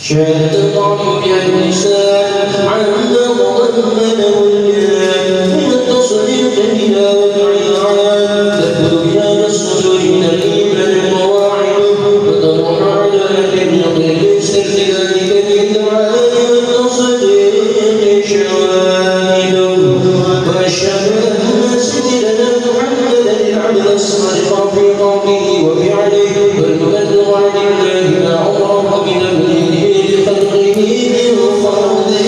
شهادة الله بها اللسان عما تضمنه الجهاد من التصديق بها والعناد تبدو بها الصدور من الإيمان قواعده وتروح على أهل النقل ليس لذلك بالدعاء والتصديق شواهده وأشهد أن سيدنا محمدا العبد الصادق في قوله وفعله والمبلغ عن الله ما أمره بتبليغه لخلقه من فرضه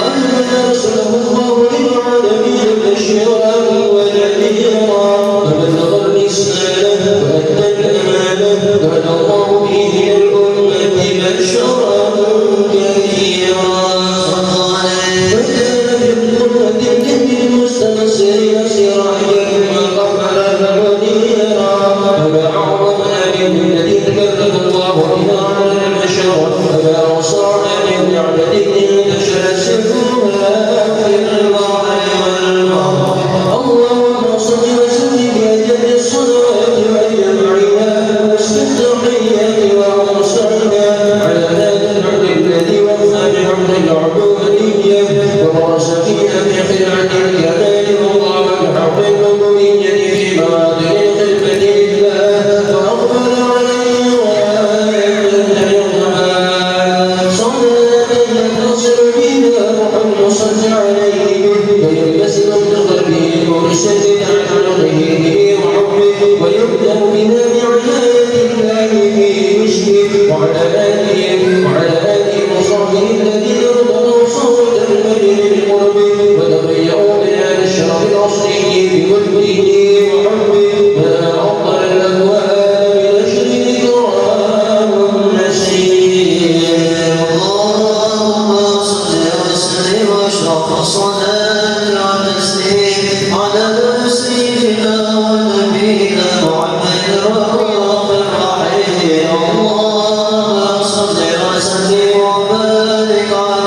وأن أرسله الله للعالمين بشيرا ونذيرا وبلغ الرسالة وأدى الأمانة وأتى الله به الأمة بشرا كثيرا المستنصرين سراجا وقمرا منيرا وما أعظم آية التي كلف الله بها على البشر وما أوصانا من نعمة انتشر سرها في البحر والبحر اللهم صل وسلم بأجل الصلوات وأجمعها والتحيات وأوصلنا على هذا العبد الذي وفى بعبد العبودية ورأس فيها بخلعة الكمال وقام بحق الربوبية في مواطن الخدمة لله وأقبل عليه وآية الرحمن صلاة يتصل بها محمد صلى عليه ويلبسم بقلبه مرشد عن خلقه وحبه ويبدأ بنا بعناية الله في مشكه وعلى آله وصحبه الذين ارتضوا صوت المجد بالقرب وتضيعوا بنا الشرف الأصلي بملكه وحبه ما أفضل الأبواب بنشر الكرام والنسيم اللهم صل وسلم واشرف الصلاة والتسليم على سيدنا ونبينا محمد الرؤوف الرحيم اللهم صل وسلم وبارك عليه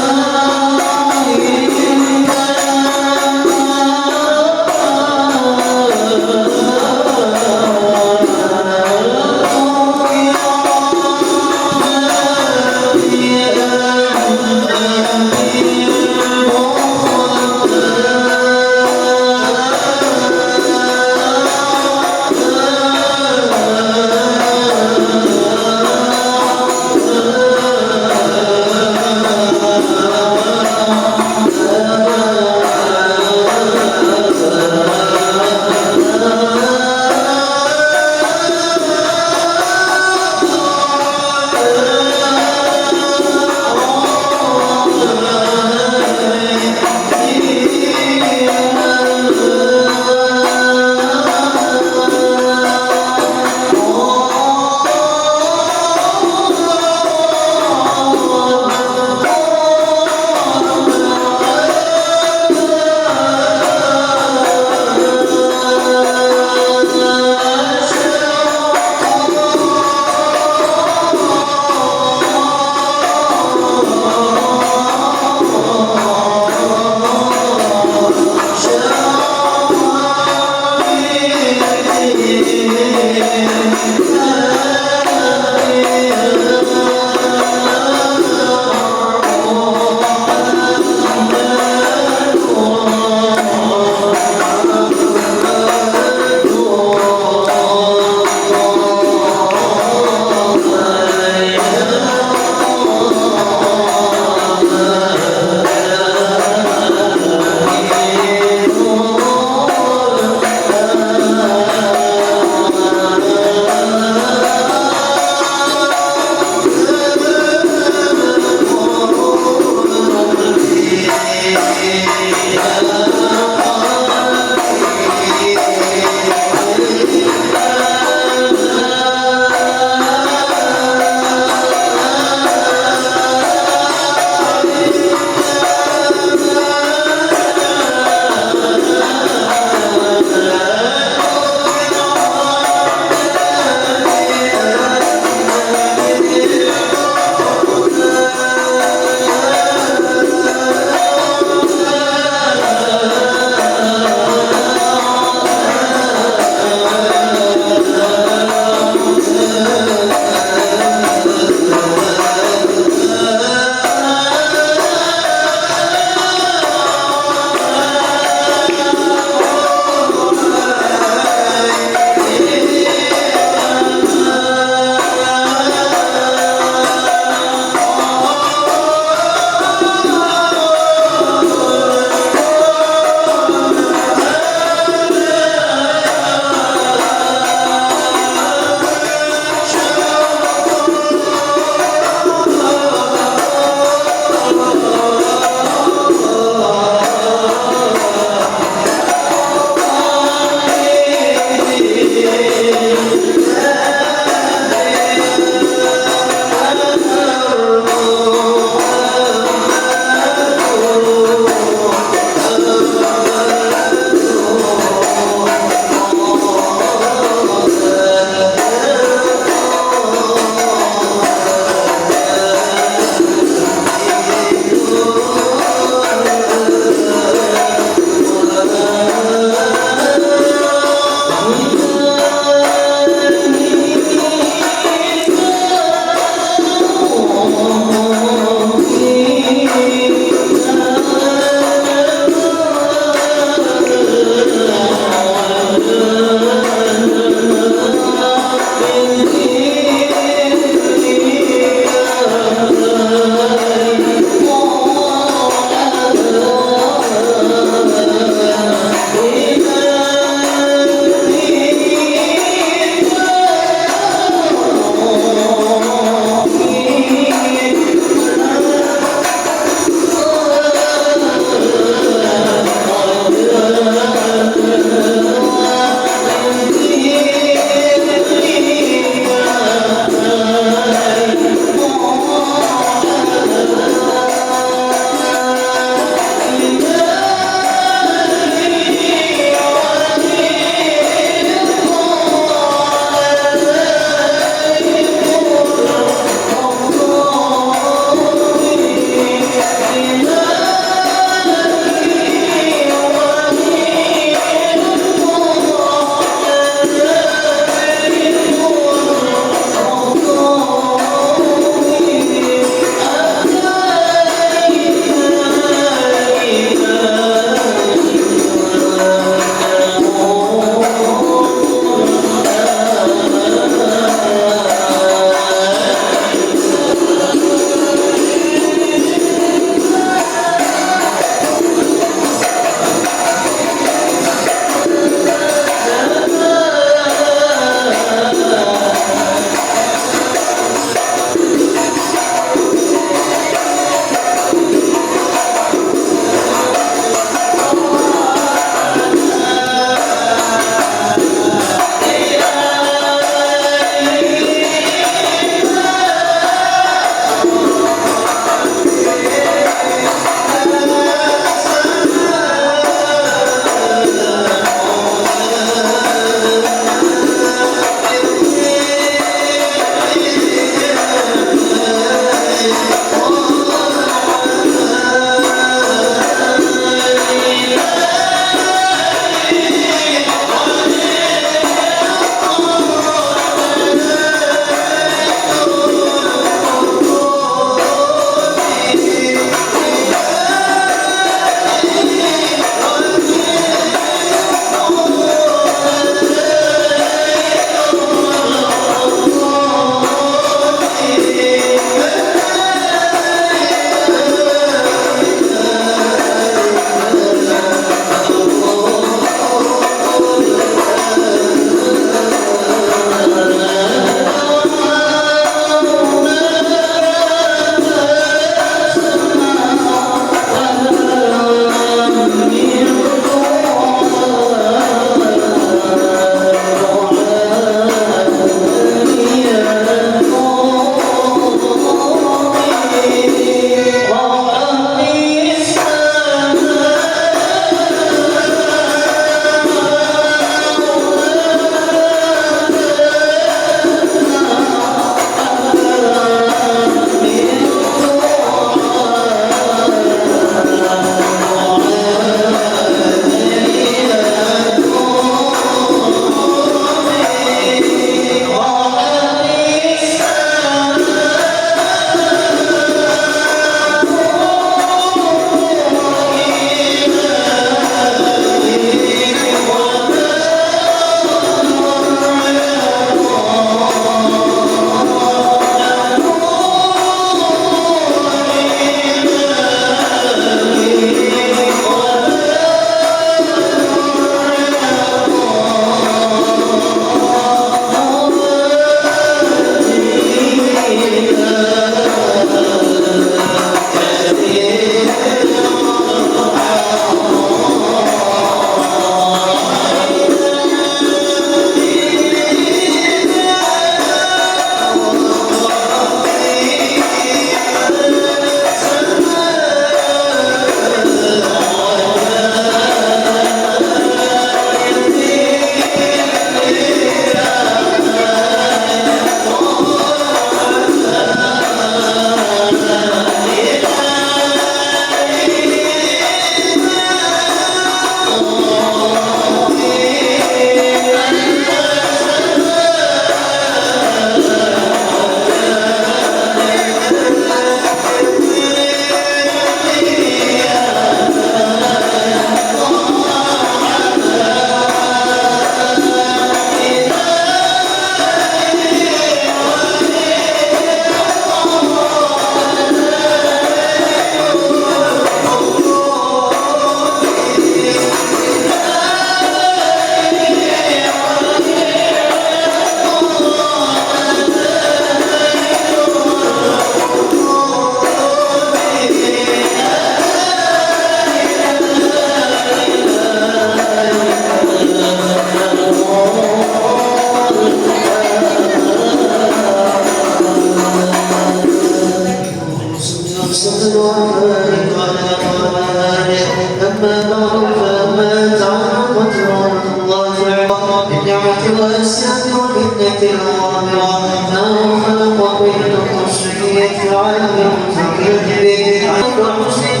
وبارك على محمد. أما بعد فما تعلقت رحمة الله تعالى بالنعمة والإحسان والمنة الغامرة فهو خلق بين التشريع في العالم المتكلم على حسن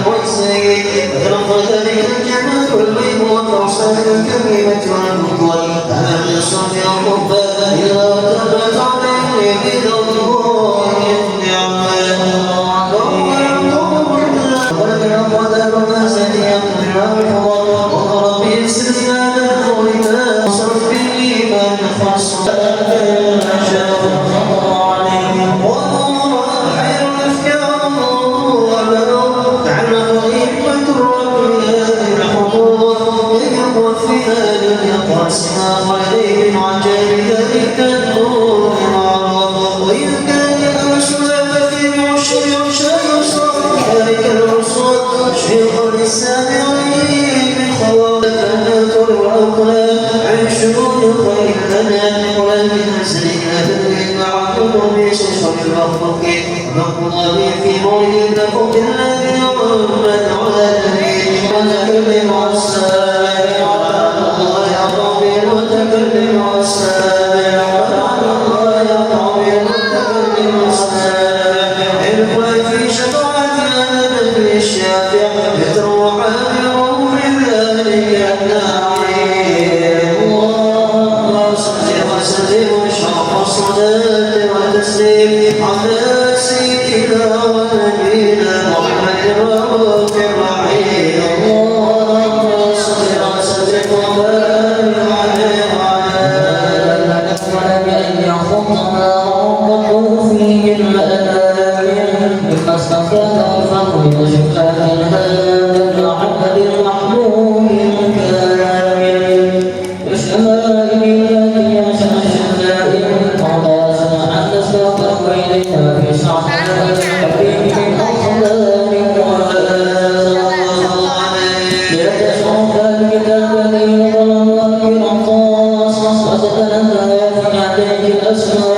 والسيد أدرك ذلك الجمال والبين والفرسان الكريمة والمطلق أنا من صنع الربا إذا ارتبت عليه بذوق النعمة وقدر ما سيئ وقرب بإسلام الخلفاء وصرف الإيمان خاصة عليهم عن جانب ذلك النور المعروف وإن كان الرسول ففي عشر ذلك الرسول شيخ للسامعين بخواطر فلنطر وأقلام عن شؤون خير لنا ولكن نسلنا تدريب معقول بشيخ المخلوق مقضى في مولد لكم الذي من على النبي ونكلم السامع وتكلم السامع وعلى الله يقوي وتكلم السامع القوي في شفاعتنا النبي الشافع يتروح بروح ذلك النعيم. اللهم صل وسلم واشرف الصلاة والتسليم على سيدنا ونبينا محمد الرؤوف الرحيم. اللهم صل وسلم وبارك عليه فيه المآمن مما استفاد الفقر وشفاء الهام العبد المحبوب الكامل بشمائل التي يشاء الشفاء وقاسنا عن نسبة إلينا في شعبنا حبيب من أخبار ليتشرف الكتاب الذي ظلم القاصص وتتنزل في عليه الأسماء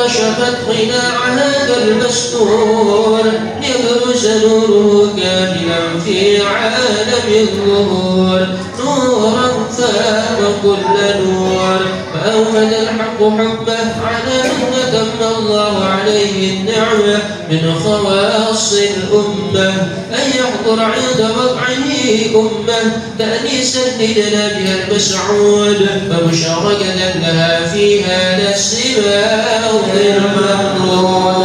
كشفت قناع هذا المستور يبرز نوره كاملا في عالم الظهور نورا فاق كل نور فأوجد الحق حبه على من تم الله عليه النعمة من خواص الأمة أن يحضر عند وضعه أمة تأنيسا لجنابها المسعود فمشاركة لها في هذا السباق الممنون.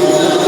Oh,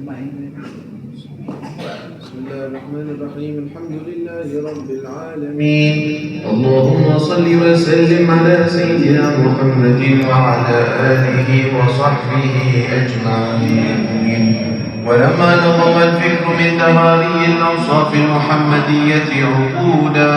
بسم الله الرحمن الرحيم الحمد لله رب العالمين اللهم صل وسلم على سيدنا محمد وعلى آله وصحبه أجمعين ولما نظم الفكر من تماري الأوصاف المحمدية عقودا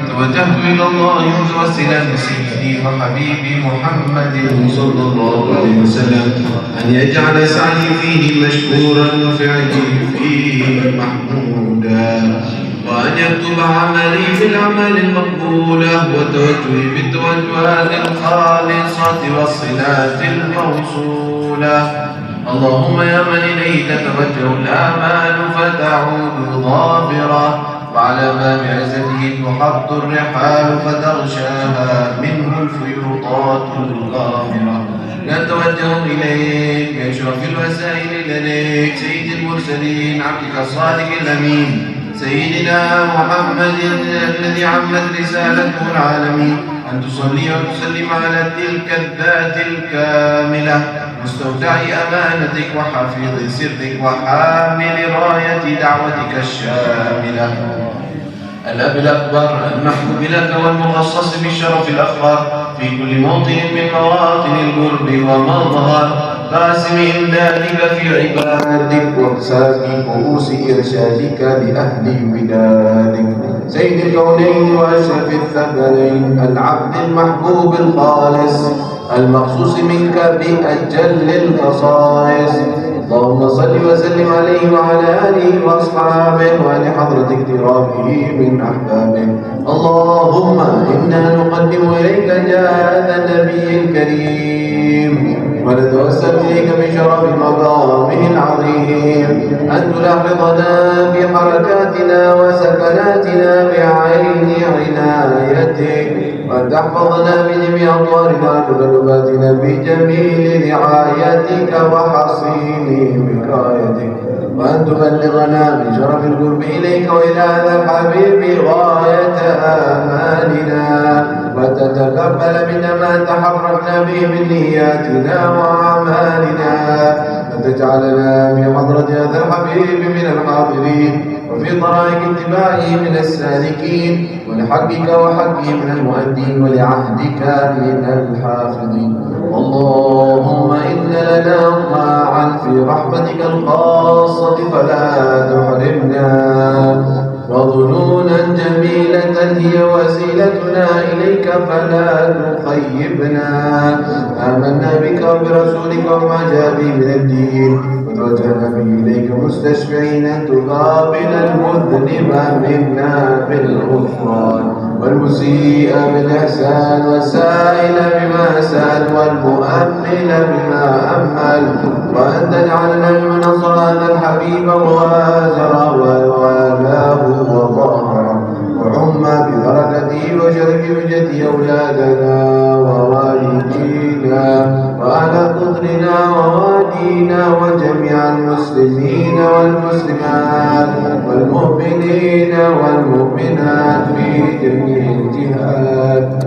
توجهت إلى الله متوسلا بسيدي وحبيبي محمد صلى الله عليه وسلم أن يجعل سعي فيه مشكورا وفعلي فيه محمودا وأن يكتب عملي في الأعمال المقبولة وتوجهي بالتوجهات الخالصة والصلات الموصولة اللهم يا من إليه تتوجه الآمال فتعود ضابرة وعلى باب عزته تحط الرحال فتغشاها منه الفيوضات الغامرة نتوجه إليك بأشرف الوسائل إليك سيد المرسلين عبدك الصادق الأمين سيدنا محمد الذي عمت رسالته العالمين أن تصلي وتسلم على تلك الذات الكاملة مستودع أمانتك وحفيظ سرك وحامل راية دعوتك الشاملة الأب الأكبر المحبوب لك والمخصص بالشرف الأفخر في كل موطن من مواطن القرب ومظهر قاسم إمدادك في عبادك وإحسان كؤوس إرشادك لأهل ودادك سيد الكونين وأشرف الثقلين العبد المحبوب الخالص المخصوص منك بأجل الخصائص اللهم صل وسلم عليه وعلى آله وأصحابه وآل حضرة اقترابه من أحبابه اللهم إنا نقدم إليك جاه النبي الكريم ونتوسل إليك بشرف مقامه العظيم أن تلاحظنا في حركاتنا وسكناتنا بعين عنايتك وأن تحفظنا بجميع أطوارنا وتقلباتنا بجميل رعايتك وحصين وقايتك وأن تبلغنا من شرف القرب إليك وإلى هذا الحبيب غاية آمالنا وتتقبل منا ما تحركنا به من نياتنا وأعمالنا وتجعلنا في حضرة هذا الحبيب من الحاضرين وفي طرائق اتباعه من السالكين ولحقك وحقه من المؤدين ولعهدك من الحافظين اللهم إن لنا طمعا في رحمتك الخاصة فلا تحرمنا وظنونا جميلة هي وسيلتنا إليك فلا تخيبنا آمنا بك وبرسولك وما جاء به من الدين وتوجهنا به إليك مستشفعين أن تقابل المذنب منا بالغفران والمسيء بالإحسان والسائل بما سأل والمؤمل بما أمل وأن تجعلنا ممن نصر هذا الحبيب وآزر ووالاه وظهر وعم ببركته وشرف وجهه أولادنا ووالدينا وأهل قطرنا ووادينا وجميع المسلمين والمسلمات والمؤمنين والمؤمنات في جميع الجهات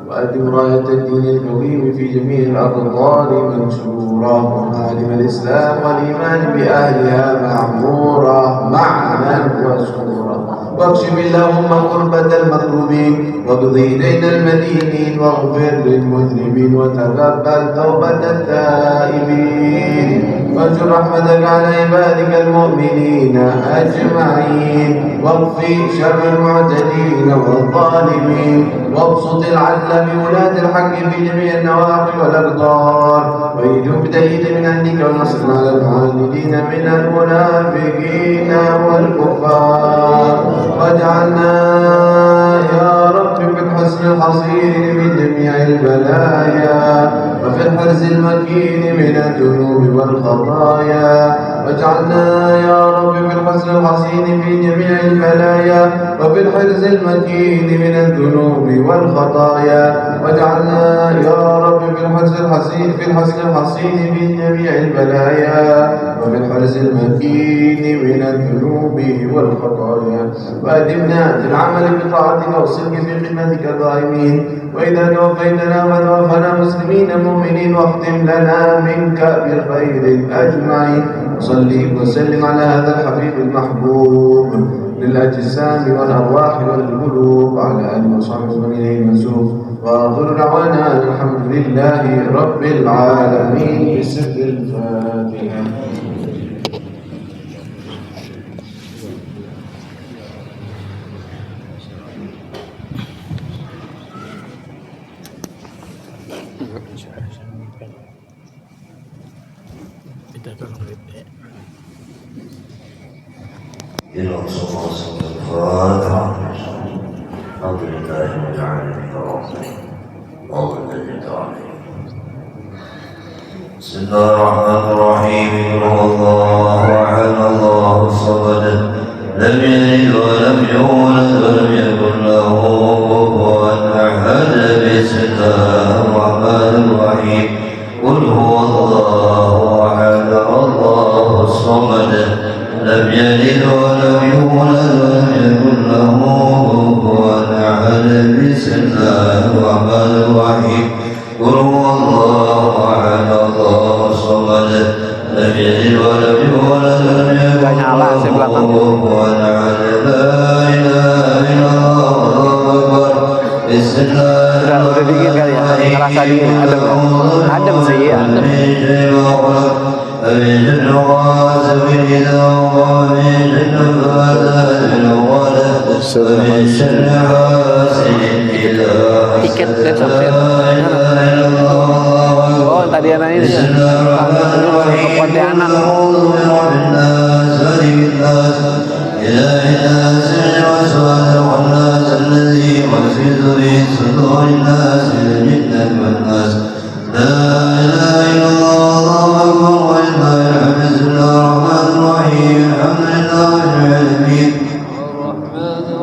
وأدم راية الدين القويم في جميع الأقطار منشورة ومعالم الإسلام والإيمان بأهلها معمورة معنا وسرورا واكشف اللهم كربة المكروبين واقض إلينا المدينين واغفر للمذنبين وتقبل توبة التائبين وانشر رحمتك على عبادك المؤمنين أجمعين واكفي شر المعتدين والظالمين وابسط العدل بولاة الحق في جميع النواحي والأقدار ويجب تأييد من عندك ونصر على المعاندين من المنافقين والكفار واجعلنا يا رب في الحسن الحصين من جميع البلايا وفي الحرز المكين من الذنوب والخطايا واجعلنا يا رب في الحسن الحصين في جميع البلايا وفي الحرز المكين من الذنوب والخطايا واجعلنا يا رب في الحسن الحصين في جميع البلايا وبالحرز المكين من الذنوب والخطايا، وأدمنا في العمل بطاعتك والصدق في خدمتك الدائمين. وإذا توفيتنا وتوفنا مسلمين مؤمنين واختم لنا منك بالخير أجمعين. وصلي وسلم على هذا الحبيب المحبوب للأجسام والأرواح والقلوب وعلى آله وصحبه ومن إليه منسوب. وآخر دعوانا الحمد لله رب العالمين بسر الفاتحة. إلى صلاة الفاتحة. الحمد لله رب العالمين الرحمن الرحيم. بسم الله الرحمن الرحيم. قل هو الله أحد الله الصمد لم يلد ولم يولد ولم يكن له كفوا أحد. بسم الله الرحمن الرحيم. قل هو الله أحد الله الصمد لم يلد ولم يولد ولم يكن له كفوا أحد. بسم الله الرحمن الرحيم. قل هو الله أحد الله الصمد لم يلد ولم يولد ولم يكن له كفوا أحد. لا إله إلا الله أكبر. بسم الله الرحمن الرحيم. adem sih, adem. أمين الغاز إذا وأمين الفاتح الولد ومن شر حاسد إذا Tiket dan sampai. Oh tadi anak ini Pontianak. الذي يوسوس في صدور الناس من الجنة والناس. لا إله إلا الله أكبر ولله الحمد. بسم الله الرحمن الرحيم. الحمد لله رب العالمين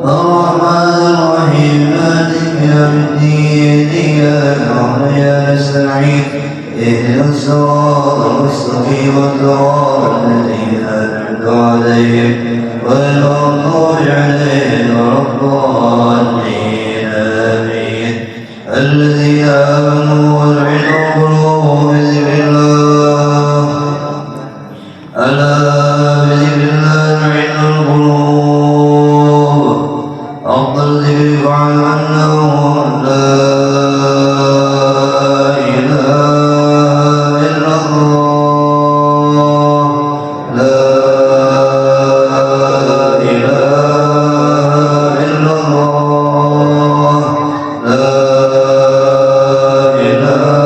الرحمن الرحيم مالك يوم الدين. إياك نعبد وإياك نستعين. اهدنا الصراط المستقيم صراط الذين أنعمت عليهم غير المغضوب عليهم ولا الضالين. آمين. الذين آمنوا وطمئنوا قلوبهم بذكر الله. ألا بذكر الله تطمئن القلوب. أفضل الذكر فاعلم أنه لا إله إلا الله. لا إله إلا الله. لا إله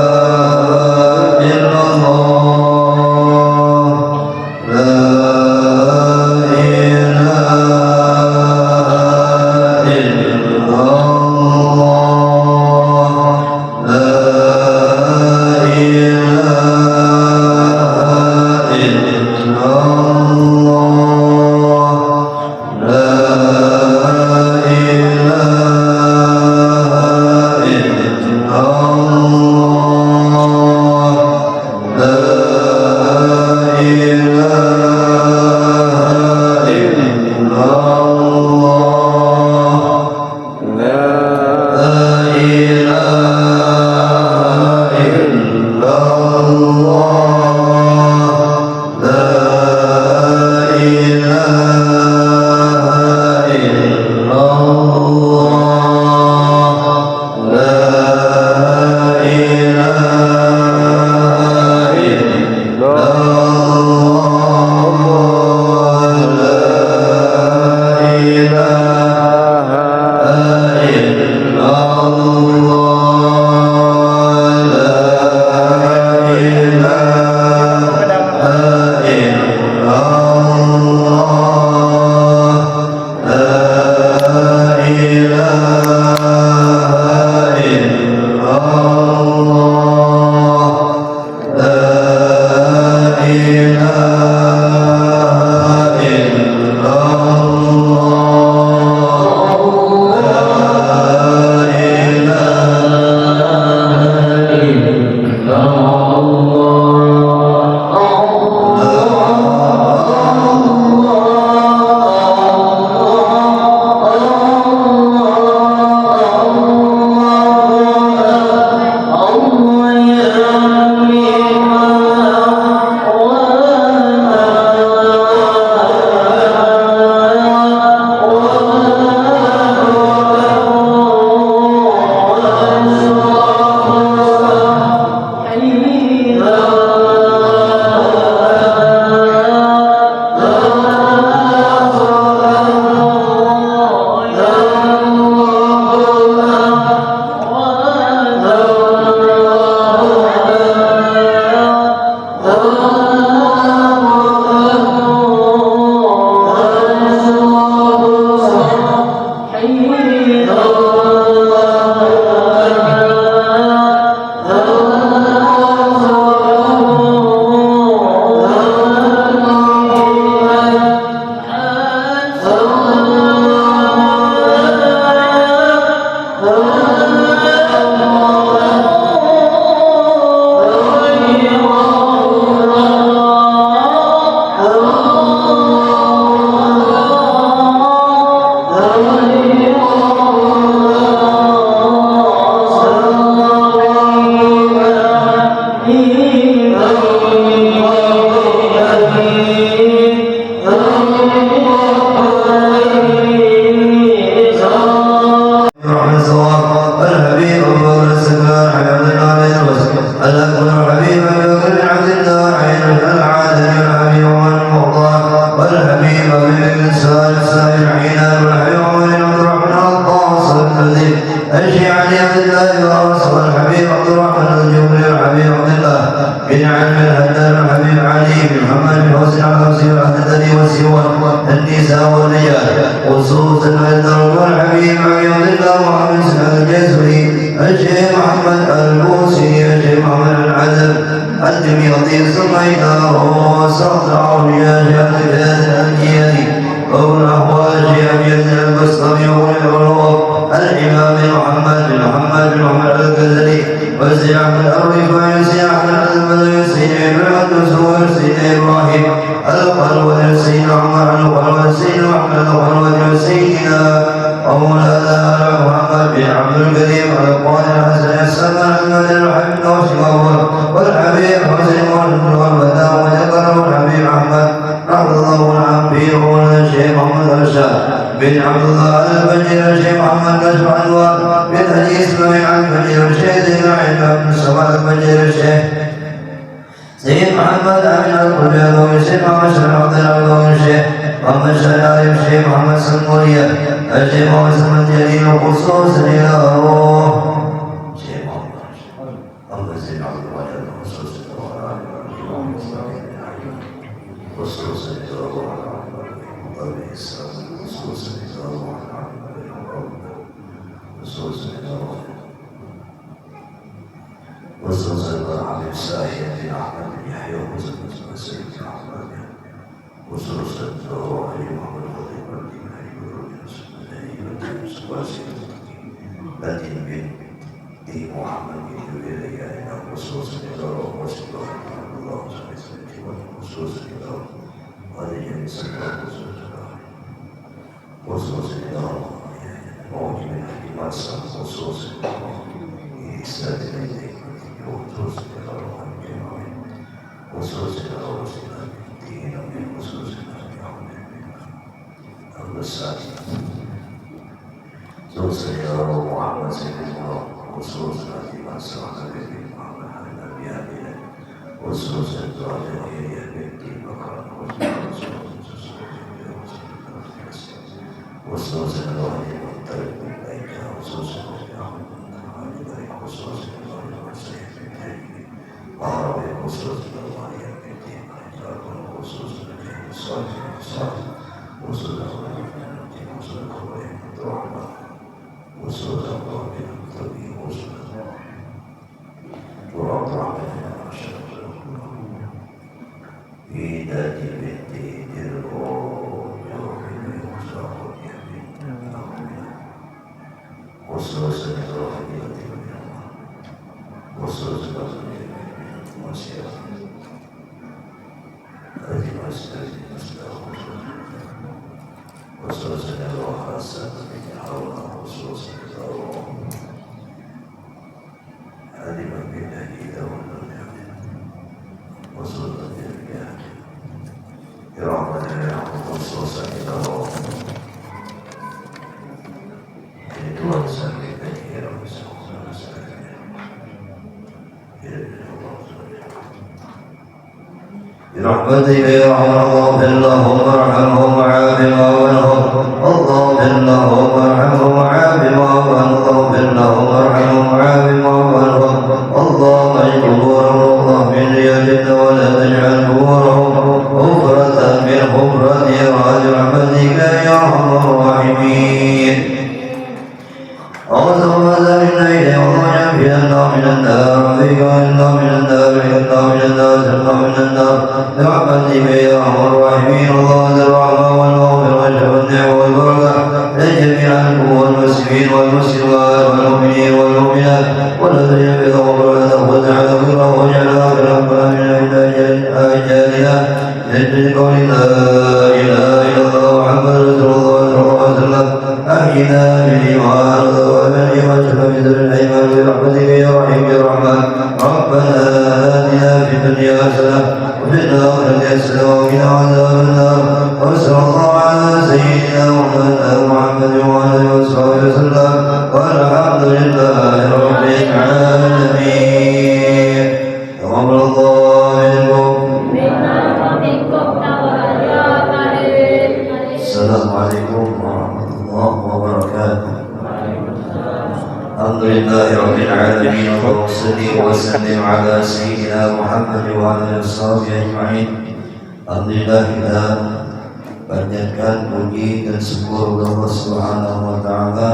برحمتك يا رحمن اغفر لهم وارحمهم وعافهم وعنهم اغفر لهم وارحمهم وعافهم وعنهم اغفر لهم وارحمهم وعافهم وعنهم اللهم اجعل قبورهم الله من رياض ولا تجعل قبورهم حفرة من حفرة رحمتك يا أرحم الراحمين. اللهم زمنا إليه وضعنا في النار من النار وفيك وإنا من النار وإنا من النار وإنا من النار برحمتك يا أرحم الراحمين. اللهم الرحمة والمغفرة والنعمة والبركة لجميع المسلمين والمسلمات والمؤمنين والمؤمنات والذين بذكروا وجعل خيرا وجعل آخر أقوالنا من أجالنا من قول لا إله إلا الله محمد رسول الله صلى الله عليه وسلم. أحينا بالإيمان وبالإيمان بذل الأيمان برحمتك يا رحيم يا رحمن. ربنا آتنا في الدنيا حسنة وفي الآخرة حسنة وقنا عذاب النار. وصلى الله على سيدنا محمد وعلى آله وصحبه وسلم والحمد لله رب العالمين. تقبل الله منكم. السلام عليكم ورحمة الله وبركاته. الحمد لله رب العالمين وصلي وسلم على سيدنا محمد وعلى آله وصحبه أجمعين. Alhamdulillah kita panjatkan puji dan syukur Allah Subhanahu wa taala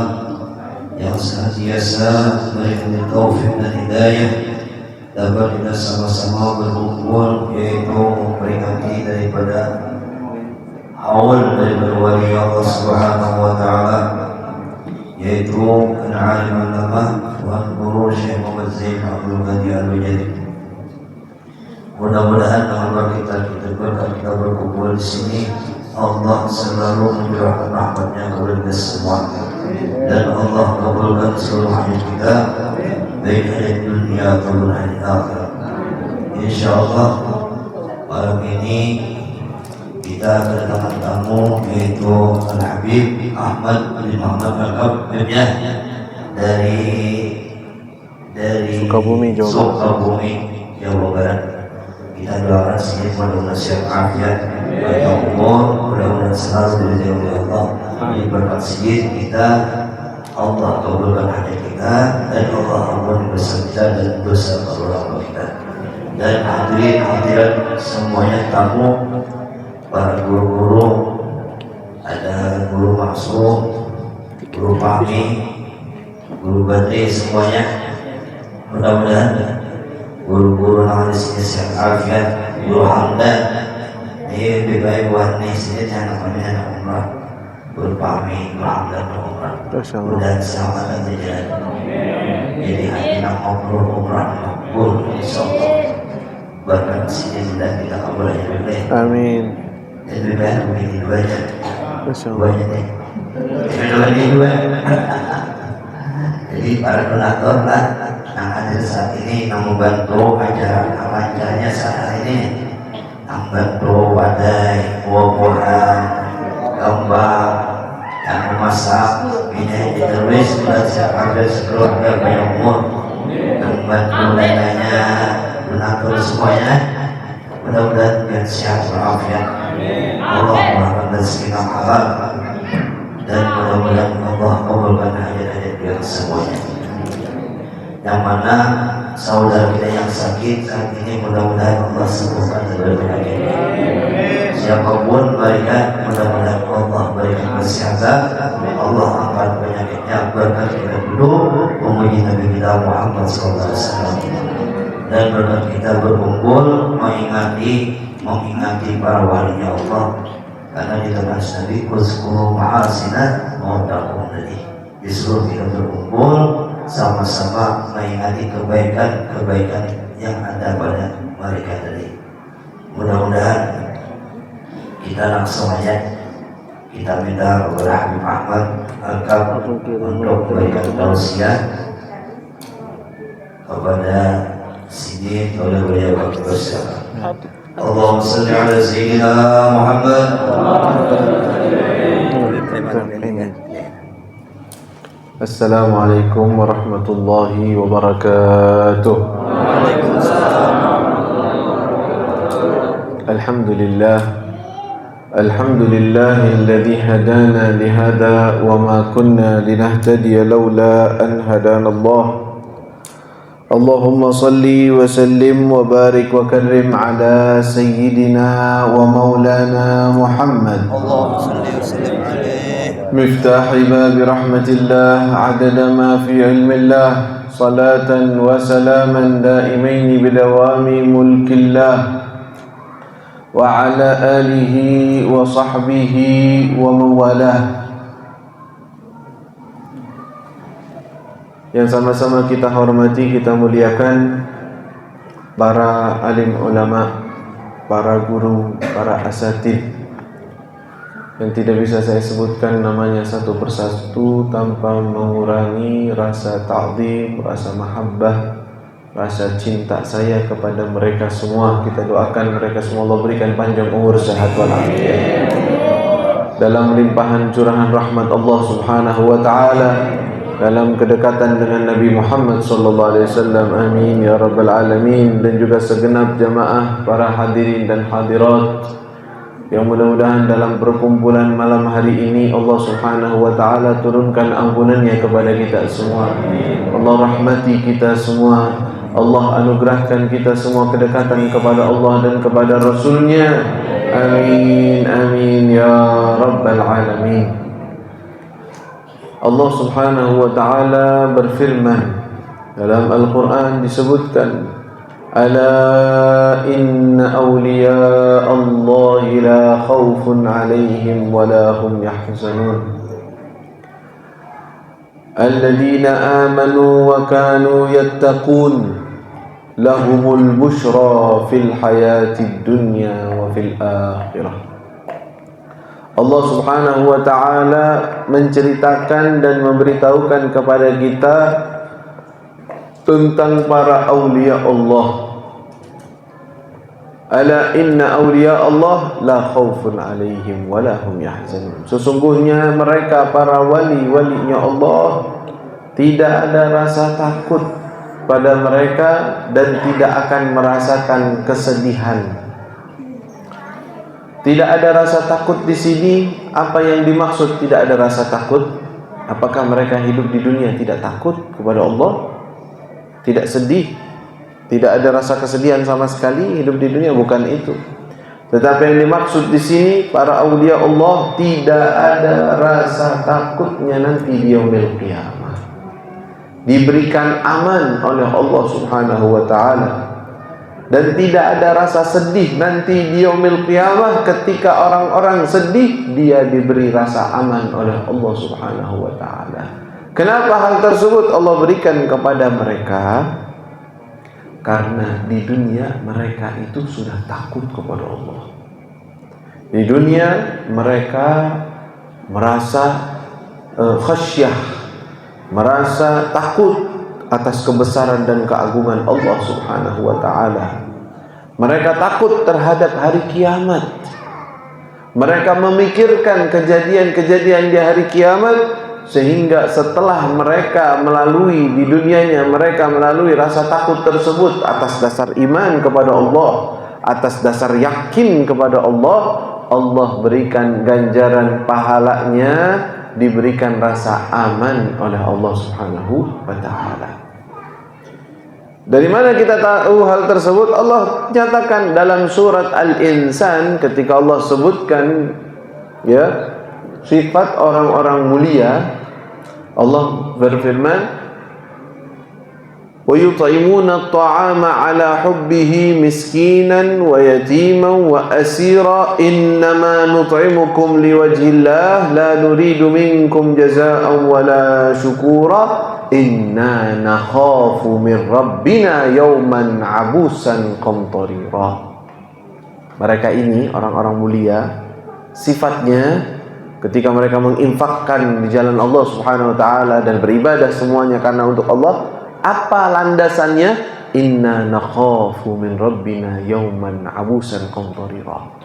yang senantiasa memberikan taufik dan hidayah dapat kita sama-sama berkumpul, yaitu memperingati daripada awal daripada wali Allah Subhanahu wa taala, yaitu al-alim al-ulama Tuan Guru Syekh Muhammad Zain Abdul Ghani Al-Wajadi. Mudah-mudahan dengan kita berkumpul di sini, Allah selalu mencurahkan rahmatnya kepada kita semua, dan Allah kabulkan seluruh hajat kita, baik hajat dunia ataupun hajat akhirat. InsyaAllah malam ini kita kedatangan tamu, yaitu Al-Habib Ahmad bin Muhammad Al-Habib dari Sukabumi, Jawa Barat. Kita doakan sedikit mudah-mudahan sehat afiat, panjang umur, mudah-mudahan selalu diridhoi oleh Allah. Di berkat sedikit kita, Allah kabulkan hajat kita, dan Allah ampuni dosa kita dan dosa orang kita. Dan hadirin semuanya, tamu, para guru-guru, ada guru Maksum, guru Fahmi, guru Badri, semuanya mudah-mudahan guru-guru yang di sini sehat afiat. Guru Hamdan ini lebih baik buat nih sini namanya anak umrah. Guru Fahmi, Guru Hamdan umrah, mudah selamat dan terjalan. Jadi hati nak ngobrol umrah makbul insyaallah. Berkat sini sudah kita kabul aja dulu. Amin. Lebih baik begini dua aja. Masyaallah. Dua. Jadi para donatur lah yang hadir saat ini yang membantu acaranya saat ini, yang membantu wadai, buah-buahan, gambar, yang memasak, ini ditulis sudah siap ada sekeluarga banyak umur, yang membantu lainnya, donatur semuanya, mudah-mudahan biar sehat walafiat. Allah melakukan rezeki yang halal, dan mudah-mudahan Allah kabulkan hajat-hajat kita semuanya. Yang mana saudara kita yang sakit saat ini, mudah-mudahan Allah sembuhkan dari penyakitnya. Siapapun mereka, mudah-mudahan Allah berikan kesehatan, Allah angkat penyakitnya. Berkat kita duduk memuji Nabi kita Muhammad SAW, dan berkat kita berkumpul mengingati para walinya Allah, karena di tempat Nabi uzkuru ma'asina ma'utakum, tadi disuruh kita berkumpul sama-sama mengingati kebaikan yang ada pada mereka tadi. Mudah-mudahan kita langsung aja kita minta kepada Habib Ahmad Al-Kab untuk memberikan tausiah kepada sini oleh beliau bersama. Allahumma shalli ala sayyidina Muhammad. Assalamualaikum warahmatullahi wabarakatuh. Alhamdulillah, alladhi hadana lihada wa ma kunna linahtadiya lawla an hadana Allah. اللهم صل وسلم وبارك وكرم على سيدنا ومولانا محمد اللهم صل وسلم عليه مفتاح باب رحمة الله عدد ما في علم الله صلاة وسلاما دائمين بدوام ملك الله وعلى آله وصحبه ومن والاه. Yang sama-sama kita hormati, kita muliakan para alim ulama, para guru, para asatid yang tidak bisa saya sebutkan namanya satu persatu tanpa mengurangi rasa ta'zim, rasa mahabbah, rasa cinta saya kepada mereka semua. Kita doakan mereka semua Allah berikan panjang umur, sehat walafiat dalam limpahan curahan rahmat Allah Subhanahu wa taala, dalam kedekatan dengan Nabi Muhammad sallallahu alaihi wasallam. Amin ya rabbal alamin. Dan juga segenap jamaah para hadirin dan hadirat yang mudah-mudahan dalam perkumpulan malam hari ini Allah Subhanahu wa taala turunkan ampunannya kepada kita semua. Allah rahmati kita semua. Allah anugerahkan kita semua kedekatan kepada Allah dan kepada Rasulnya. Amin amin ya rabbal alamin. Allah Subhanahu wa taala berfirman dalam Al-Qur'an, disebutkan ala inna awliya Allah la khawfun alaihim wa la hum yahzanun alladhina amanu wa kanu yattaqun lahumul bushra fil hayatid dunya wa fil akhirah. Allah Subhanahu wa taala menceritakan dan memberitahukan kepada kita tentang para aulia Allah. Ala inna aulia Allah la khaufun alaihim wa la hum yahzanun. Sesungguhnya mereka para wali-walinya Allah tidak ada rasa takut pada mereka dan tidak akan merasakan kesedihan. Tidak ada rasa takut di sini. Apa yang dimaksud tidak ada rasa takut? Apakah mereka hidup di dunia tidak takut kepada Allah? Tidak sedih? Tidak ada rasa kesedihan sama sekali hidup di dunia? Bukan itu. Tetapi yang dimaksud di sini para aulia Allah tidak ada rasa takutnya nanti di yaumil qiyamah. Diberikan aman oleh Allah Subhanahu wa taala. Dan tidak ada rasa sedih nanti di yaumil qiyamah. Ketika orang-orang sedih, dia diberi rasa aman oleh Allah Subhanahu wa taala. Kenapa hal tersebut Allah berikan kepada mereka? Karena di dunia mereka itu sudah takut kepada Allah. Di dunia mereka merasa khasyah, merasa takut atas kebesaran dan keagungan Allah Subhanahu wa taala. Mereka takut terhadap hari kiamat. Mereka memikirkan kejadian-kejadian di hari kiamat, sehingga setelah mereka melalui di dunianya, mereka melalui rasa takut tersebut atas dasar iman kepada Allah, atas dasar yakin kepada Allah, Allah berikan ganjaran pahalanya, diberikan rasa aman oleh Allah Subhanahu wa taala. Dari mana kita tahu hal tersebut? Allah nyatakan dalam surat Al-Insan ketika Allah sebutkan ya sifat orang-orang mulia. Allah berfirman, "Wa yut'imuna at-ta'ama 'ala hubbihi miskinan wa yatiman wa asira innama nut'imukum liwajhillah la nuridu minkum jazaa'an wa la syukura inna nakhafu min rabbina yawman abusan qamtarira." Mereka ini orang-orang mulia, sifatnya ketika mereka menginfakkan di jalan Allah Subhanahu wa taala dan beribadah semuanya karena untuk Allah, apa landasannya? Inna nakhafu min rabbina yawman abusan qamtarira.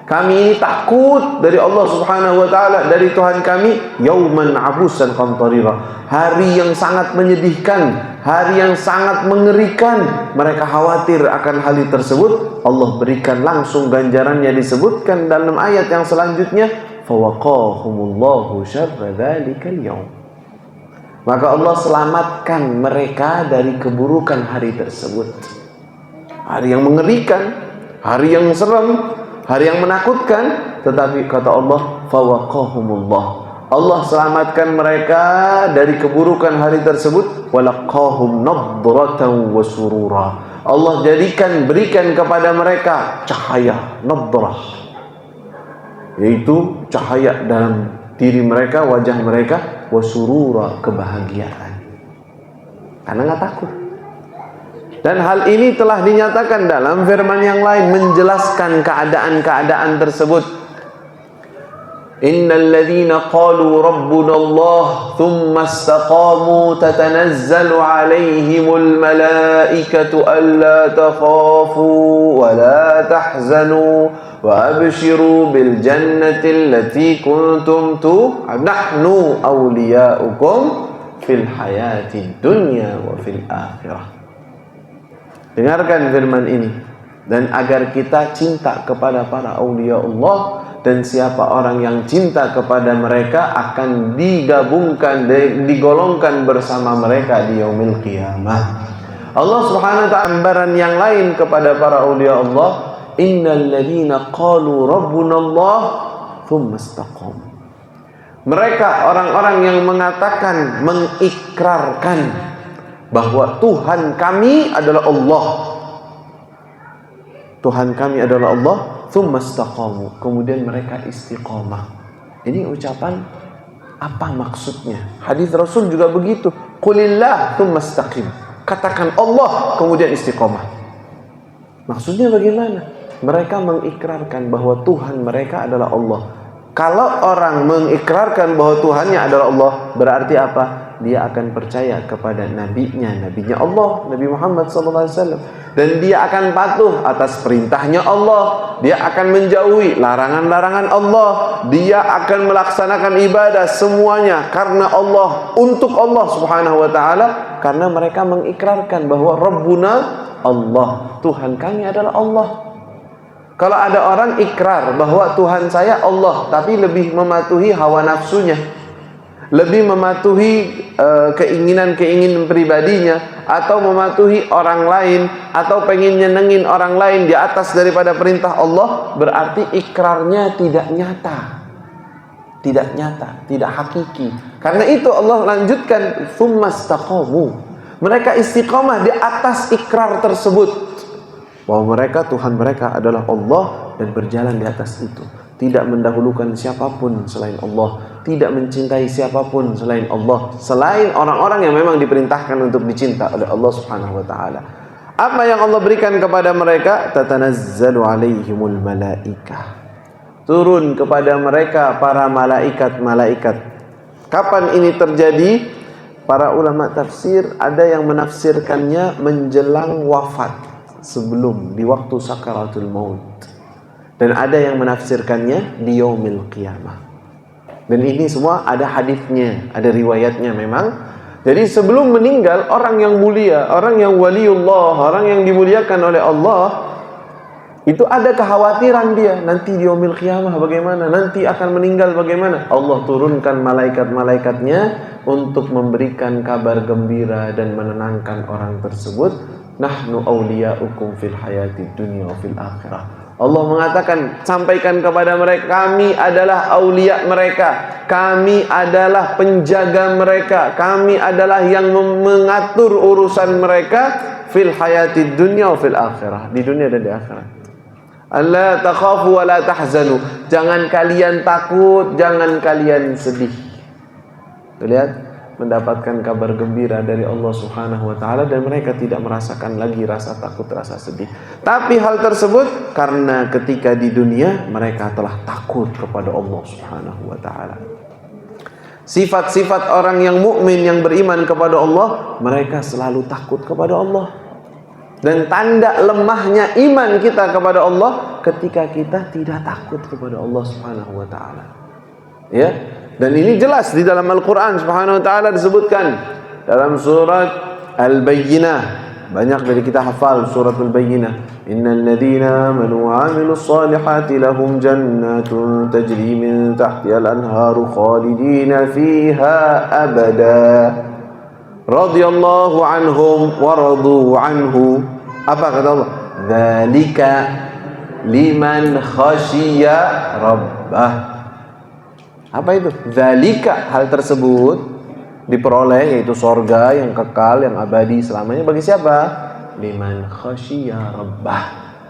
Kami ini takut dari Allah Subhanahu wa taala, dari Tuhan kami, yauman abusan qamtarira, hari yang sangat menyedihkan, hari yang sangat mengerikan. Mereka khawatir akan hal tersebut. Allah berikan langsung ganjarannya, disebutkan dalam ayat yang selanjutnya, fawaqahumullahu syarra dzalikal yaum. Maka Allah selamatkan mereka dari keburukan hari tersebut. Hari yang mengerikan, hari yang serem, hari yang menakutkan. Tetapi kata Allah, fawaqahumullah, Allah selamatkan mereka dari keburukan hari tersebut. Walaqahum nadratan wa surura, Allah berikan kepada mereka cahaya, nadrah, yaitu cahaya dalam diri mereka, wajah mereka, wasurura, kebahagiaan, karena nggak takut. Dan hal ini telah dinyatakan dalam firman yang lain menjelaskan keadaan-keadaan tersebut. Innal ladzina qalu rabbuna Allah thumma istaqamu tatanazzalu alaihimul malaikatu alla takhafu wa la tahzanu wa abshiru bil jannati allati kuntum nahnu awliya'ukum fil hayati dunya wa fil akhirah. Dengarkan firman ini, dan agar kita cinta kepada para aulia Allah, dan siapa orang yang cinta kepada mereka akan digolongkan bersama mereka di yaumil qiyamah. Allah Subhanahu wa ta'ala gambaran yang lain kepada para aulia Allah, innal ladzina qalu rabbuna Allah tsumma istaqamu. Mereka orang-orang yang mengatakan, mengikrarkan bahwa Tuhan kami adalah Allah. Tuhan kami adalah Allah, tsumma istaqamu, kemudian mereka istiqomah. Ini ucapan apa maksudnya? Hadis Rasul juga begitu. Qulillah tsumma istaqim. Katakan Allah kemudian istiqomah. Maksudnya bagaimana? Mereka mengikrarkan bahwa Tuhan mereka adalah Allah. Kalau orang mengikrarkan bahwa Tuhannya adalah Allah, berarti apa? Dia akan percaya kepada nabinya Allah, Nabi Muhammad SAW, dan dia akan patuh atas perintahnya Allah. Dia akan menjauhi larangan-larangan Allah. Dia akan melaksanakan ibadah semuanya karena Allah, untuk Allah Subhanahu wa ta'ala, karena mereka mengikrarkan bahwa Rabbuna Allah, Tuhan kami adalah Allah. Kalau ada orang ikrar bahwa Tuhan saya Allah, tapi lebih mematuhi hawa nafsunya, lebih mematuhi keinginan-keinginan pribadinya, atau mematuhi orang lain, atau pengen nyenengin orang lain di atas daripada perintah Allah, berarti ikrarnya tidak nyata, tidak hakiki. Karena itu Allah lanjutkan, tsumma istaqamu, mereka istiqomah di atas ikrar tersebut, bahwa mereka, Tuhan mereka adalah Allah, dan berjalan di atas itu, tidak mendahulukan siapapun selain Allah, tidak mencintai siapapun selain Allah, selain orang-orang yang memang diperintahkan untuk dicinta oleh Allah Subhanahu wa ta'ala. Apa yang Allah berikan kepada mereka? Tatanazzalu alaihimul malaikah, turun kepada mereka para malaikat-malaikat. Kapan ini terjadi? Para ulama tafsir ada yang menafsirkannya menjelang wafat, sebelum, di waktu sakaratul maut, dan ada yang menafsirkannya di yaumil qiyamah. Dan ini semua ada hadisnya, ada riwayatnya memang. Jadi sebelum meninggal, orang yang mulia, orang yang waliullah, orang yang dimuliakan oleh Allah, itu ada kekhawatiran dia, nanti di yaumil qiyamah bagaimana, nanti akan meninggal bagaimana. Allah turunkan malaikat-malaikatnya untuk memberikan kabar gembira dan menenangkan orang tersebut. Nahnu awliya'ukum fil hayati dunya wa fil akhirah. Allah mengatakan, sampaikan kepada mereka, kami adalah aulia mereka, kami adalah penjaga mereka, kami adalah yang mengatur urusan mereka fil hayati dunya wa fil akhirah, di dunia dan di akhirat. Alla takhafu wa la tahzanu, jangan kalian takut, jangan kalian sedih. Lihat, mendapatkan kabar gembira dari Allah Subhanahu wa ta'ala, dan mereka tidak merasakan lagi rasa takut, rasa sedih. Tapi hal tersebut karena ketika di dunia mereka telah takut kepada Allah Subhanahu wa ta'ala. Sifat-sifat orang yang mukmin, yang beriman kepada Allah, mereka selalu takut kepada Allah. Dan tanda lemahnya iman kita kepada Allah ketika kita tidak takut kepada Allah Subhanahu wa ta'ala. Ya. Dan ini jelas di dalam Al-Quran Subhanahu wa ta'ala disebutkan dalam surat Al-Bayyinah. Banyak dari kita hafal surat Al-Bayyinah. Innal ladzina amanu wa 'amilus solihati lahum jannatun tajri min tahtiha al-anharu khalidina fiha abada. radhiyallahu anhum wa radu anhu. Apa kata Allah? Dzalika liman khasyiya rabbah. Apa itu? Dzalika, hal tersebut diperoleh, yaitu sorga yang kekal, yang abadi selamanya. Bagi siapa? Liman khasyiya rabbah,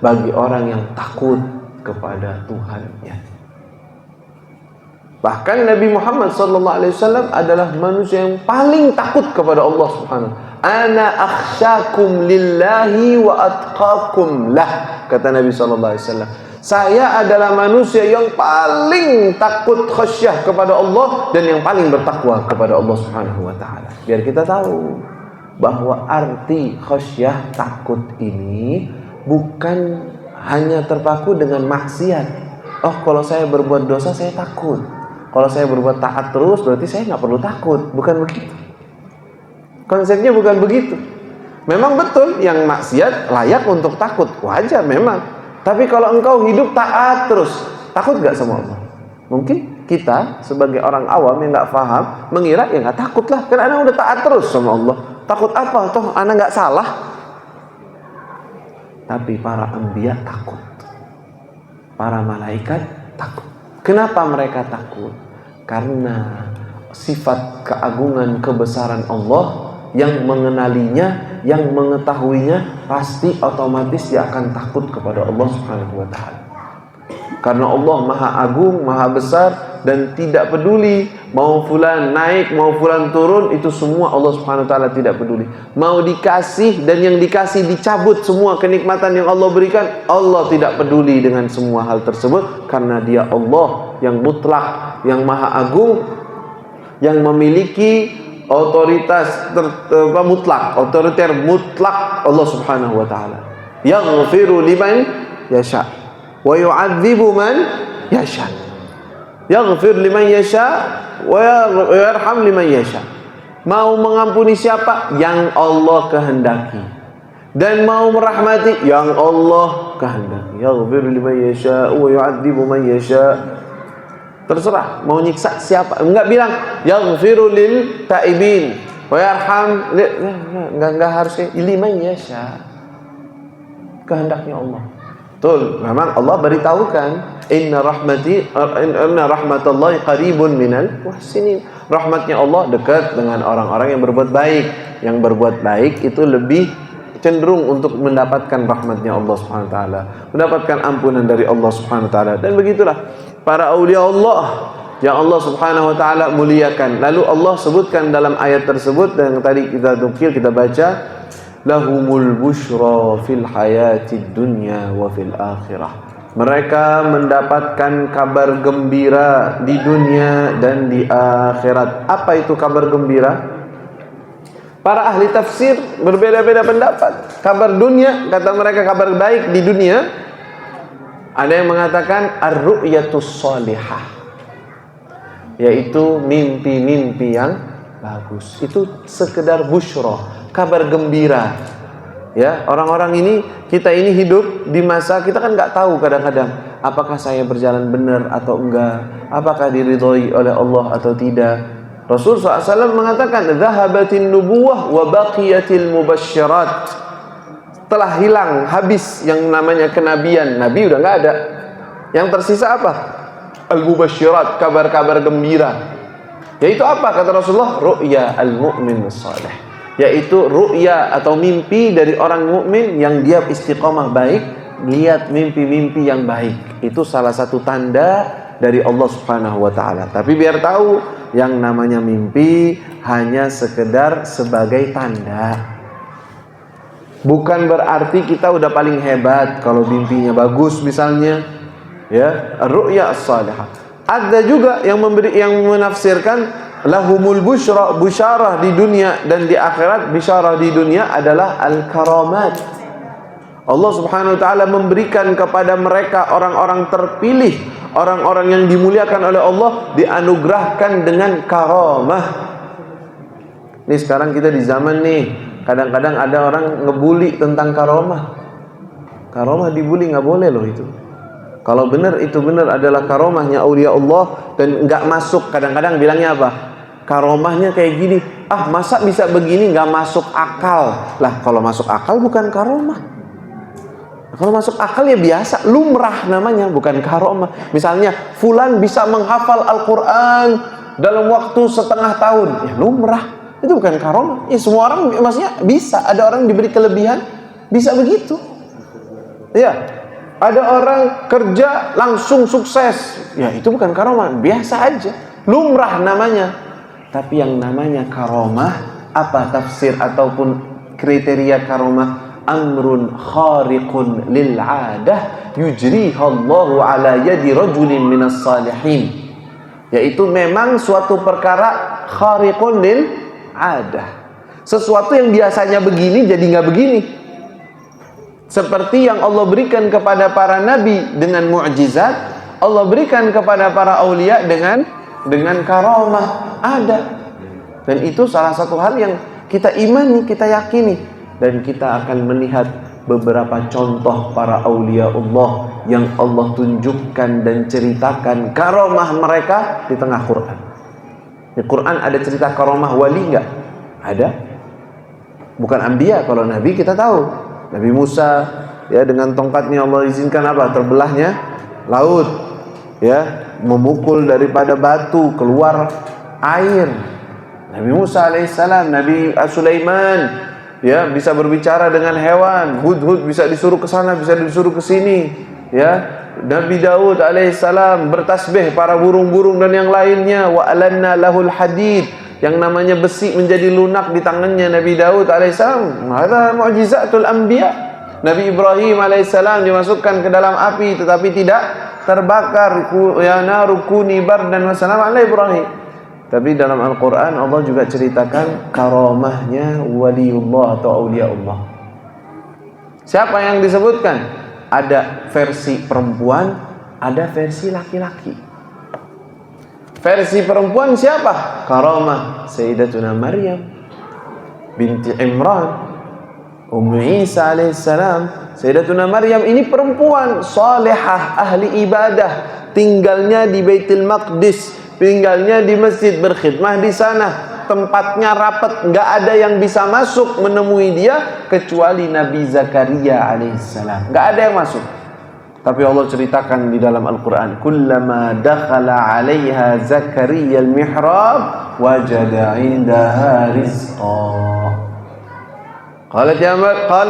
bagi orang yang takut kepada Tuhannya. Bahkan Nabi Muhammad SAW adalah manusia yang paling takut kepada Allah Subhanahu. Ana akhsyakum lillahi wa atqakum lah, kata Nabi SAW. Saya adalah manusia yang paling takut khasyah kepada Allah dan yang paling bertakwa kepada Allah Subhanahu wa taala. Biar kita tahu bahwa arti khasyah, takut ini bukan hanya terpaku dengan maksiat. Oh, kalau saya berbuat dosa saya takut. Kalau saya berbuat taat terus berarti saya nggak perlu takut. Bukan begitu. Konsepnya bukan begitu. Memang betul yang maksiat layak untuk takut, wajar memang. Tapi kalau engkau hidup taat terus, takut nggak sama Allah? Mungkin kita sebagai orang awam yang nggak paham mengira ya nggak takut lah, karena anak udah taat terus sama Allah. Takut apa? Toh anak nggak salah. Tapi para anbiya takut, para malaikat takut. Kenapa mereka takut? Karena sifat keagungan kebesaran Allah, yang mengenalinya, yang mengetahuinya, pasti otomatis dia akan takut kepada Allah Subhanahu wa taala. Karena Allah Maha Agung, Maha Besar, dan tidak peduli mau fulan naik, mau fulan turun, itu semua Allah Subhanahu wa taala tidak peduli. Mau dikasih dan yang dikasih dicabut semua kenikmatan yang Allah berikan, Allah tidak peduli dengan semua hal tersebut, karena Dia Allah yang mutlak, yang Maha Agung, yang memiliki otoritas mutlak, otoriter mutlak Allah Subhanahu wa taala. Yaghfiru liman yasha wa yu'adzibu man yasha. Yaghfir liman yasha wa yarham liman yasha. Mau mengampuni siapa? Yang Allah kehendaki. Dan mau merahmati yang Allah kehendaki. Yaghfir liman yasha wa yu'adzibu man yasha. Terserah mau nyiksa siapa. Enggak bilang yaghfiru lil taibin wa yarham, enggak harus liman yasha. Kehendaknya Allah. Betul, memang Allah beritahukan inna rahmatallahi qaribun minal muhsinin. Rahmatnya Allah dekat dengan orang-orang yang berbuat baik. Yang berbuat baik itu lebih cenderung untuk mendapatkan rahmatnya Allah Subhanahu wa taala, mendapatkan ampunan dari Allah Subhanahu wa taala. Dan begitulah para aulia Allah yang Allah Subhanahu wa taala muliakan. Lalu Allah sebutkan dalam ayat tersebut yang tadi kita baca, lahumul busyra fil hayatid dunya wa fil akhirah. Mereka mendapatkan kabar gembira di dunia dan di akhirat. Apa itu kabar gembira? Para ahli tafsir berbeda-beda pendapat. Kabar dunia, kata mereka kabar baik di dunia. Ada yang mengatakan ar-ru'yatus shalihah, yaitu mimpi-mimpi yang bagus. Itu sekedar busyra, kabar gembira. Ya, orang-orang ini, kita ini hidup di masa kita kan nggak tahu kadang-kadang apakah saya berjalan benar atau enggak, apakah diridhoi oleh Allah atau tidak. Rasul SAW mengatakan dhahabatin nubuwah wa baqiyatil mubasysyirat. Telah hilang, habis yang namanya kenabian, nabi udah nggak ada. Yang tersisa apa? Al-mubasysyirat, kabar-kabar gembira. Yaitu apa kata Rasulullah? Ru'ya al-mu'min as-salih, yaitu ru'ya atau mimpi dari orang mukmin yang dia istiqomah baik, lihat mimpi-mimpi yang baik. Itu salah satu tanda dari Allah Subhanahu wa taala. Tapi biar tahu, yang namanya mimpi hanya sekedar sebagai tanda. Bukan berarti kita udah paling hebat kalau mimpinya bagus misalnya. Ya, ru'ya as-salihah. Ada juga yang menafsirkan lahumul busyra, busyarah di dunia dan di akhirat. Bisyarah di dunia adalah al-karamat. Allah Subhanahu wa taala memberikan kepada mereka orang-orang terpilih, orang-orang yang dimuliakan oleh Allah, dianugerahkan dengan karamah. Nih sekarang kita di zaman nih, kadang-kadang ada orang ngebully tentang karamah. Karamah dibully nggak boleh loh itu. Kalau benar itu benar adalah karamahnya aulia Allah dan nggak masuk, kadang-kadang bilangnya apa? karomahnya kayak gini. Ah, masa bisa begini, nggak masuk akal. Lah, kalau masuk akal bukan karomah. Kalau masuk akal ya biasa, lumrah namanya, bukan karomah. Misalnya, fulan bisa menghafal Al-Quran dalam waktu setengah tahun, ya lumrah. Itu bukan karomah. Ya, semua orang maksudnya bisa. Ada orang diberi kelebihan, bisa begitu. Ya, ada orang kerja langsung sukses. Ya, itu bukan karomah, biasa aja. Lumrah namanya. Tapi yang namanya karomah, apa tafsir ataupun kriteria karomah? Amrun khariqun lil 'adah yujriha Allahu ala yadi rajulin minas salihin. Yaitu memang suatu perkara khariqun lil 'adah. Sesuatu yang biasanya begini jadi nggak begini. Seperti yang Allah berikan kepada para nabi dengan mukjizat, Allah berikan kepada para aulia dengan karomah. Ada. Dan itu salah satu hal yang kita imani, kita yakini. Dan kita akan melihat beberapa contoh para aulia Allah yang Allah tunjukkan dan ceritakan karomah mereka di tengah Quran. Di Quran ada cerita karomah wali enggak? Ada. Bukan anbiya, kalau nabi kita tahu. Nabi Musa ya dengan tongkatnya Allah izinkan apa? Terbelahnya laut. Ya, memukul daripada batu keluar air. Nabi Musa alaihissalam, Nabi Sulaiman ya bisa berbicara dengan hewan. Hud bisa disuruh ke sana, bisa disuruh ke sini. Ya, Nabi Daud alaihissalam bertasbih para burung-burung dan yang lainnya. Wa alanna lahul hadid, yang namanya besi menjadi lunak di tangannya Nabi Daud alaihissalam. Hadza mu'jizatul anbiya. Nabi Ibrahim alaihissalam dimasukkan ke dalam api tetapi tidak terbakar. Ya naru kuni bardan wa salam ala Ibrahim. Tapi dalam Al-Quran Allah juga ceritakan karomahnya waliullah atau auliaullah. Siapa yang disebutkan? Ada versi perempuan, ada versi laki-laki. Versi perempuan siapa? Karomah Sayyidatuna Maryam binti Imran, Ummu Isa alaihissalam. Sayyidatuna Maryam ini perempuan salihah, ahli ibadah, tinggalnya di Baitul Maqdis, tinggalnya di masjid, berkhidmah di sana, tempatnya rapat, nggak ada yang bisa masuk menemui dia kecuali Nabi Zakaria alaihissalam. Nggak ada yang masuk. Tapi Allah ceritakan di dalam Al-Quran, kullama dakhala 'alaiha Zakaria al-mihrab wajada 'indaha rizqa. Qala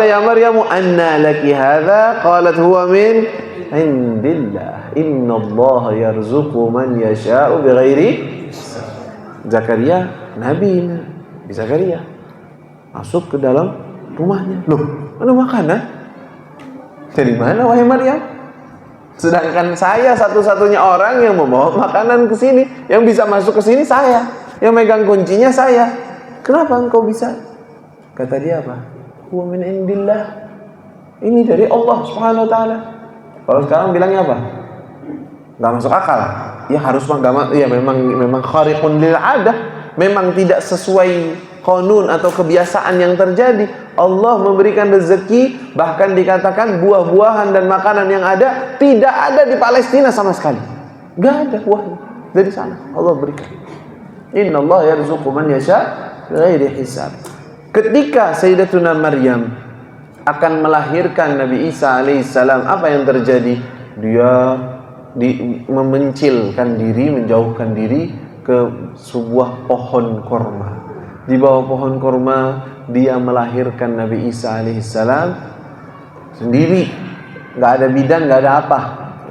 ya Maryam anna laki hadha? Qalat huwa min indillah. Innallaha yarzuqu man yasha'u bighairi. Zakaria, Nabi Zakaria masuk ke dalam rumahnya. Loh, ada makanan? Dari mana wahai Maryam? Sedangkan saya satu-satunya orang yang membawa makanan ke sini, yang bisa masuk ke sini saya, yang megang kuncinya saya. Kenapa engkau bisa? Kata dia apa? Wa min indillah. Ini dari Allah Subhanahu wa taala. Kalau sekarang bilangnya apa? Enggak masuk akal. Ya harus ya memang khariqun lil 'adah, memang tidak sesuai qanun atau kebiasaan yang terjadi. Allah memberikan rezeki, bahkan dikatakan buah-buahan dan makanan yang ada tidak ada di Palestina sama sekali. Enggak ada buahnya dari sana. Allah berikan. Innallaha yarzuqu man yasha bighairi hisab. Ketika Sayyidatuna Maryam akan melahirkan Nabi Isa alaihissalam, apa yang terjadi? Dia memencilkan diri, menjauhkan diri ke sebuah pohon korma. Di bawah pohon korma dia melahirkan Nabi Isa alaihissalam sendiri, nggak ada bidan, nggak ada apa.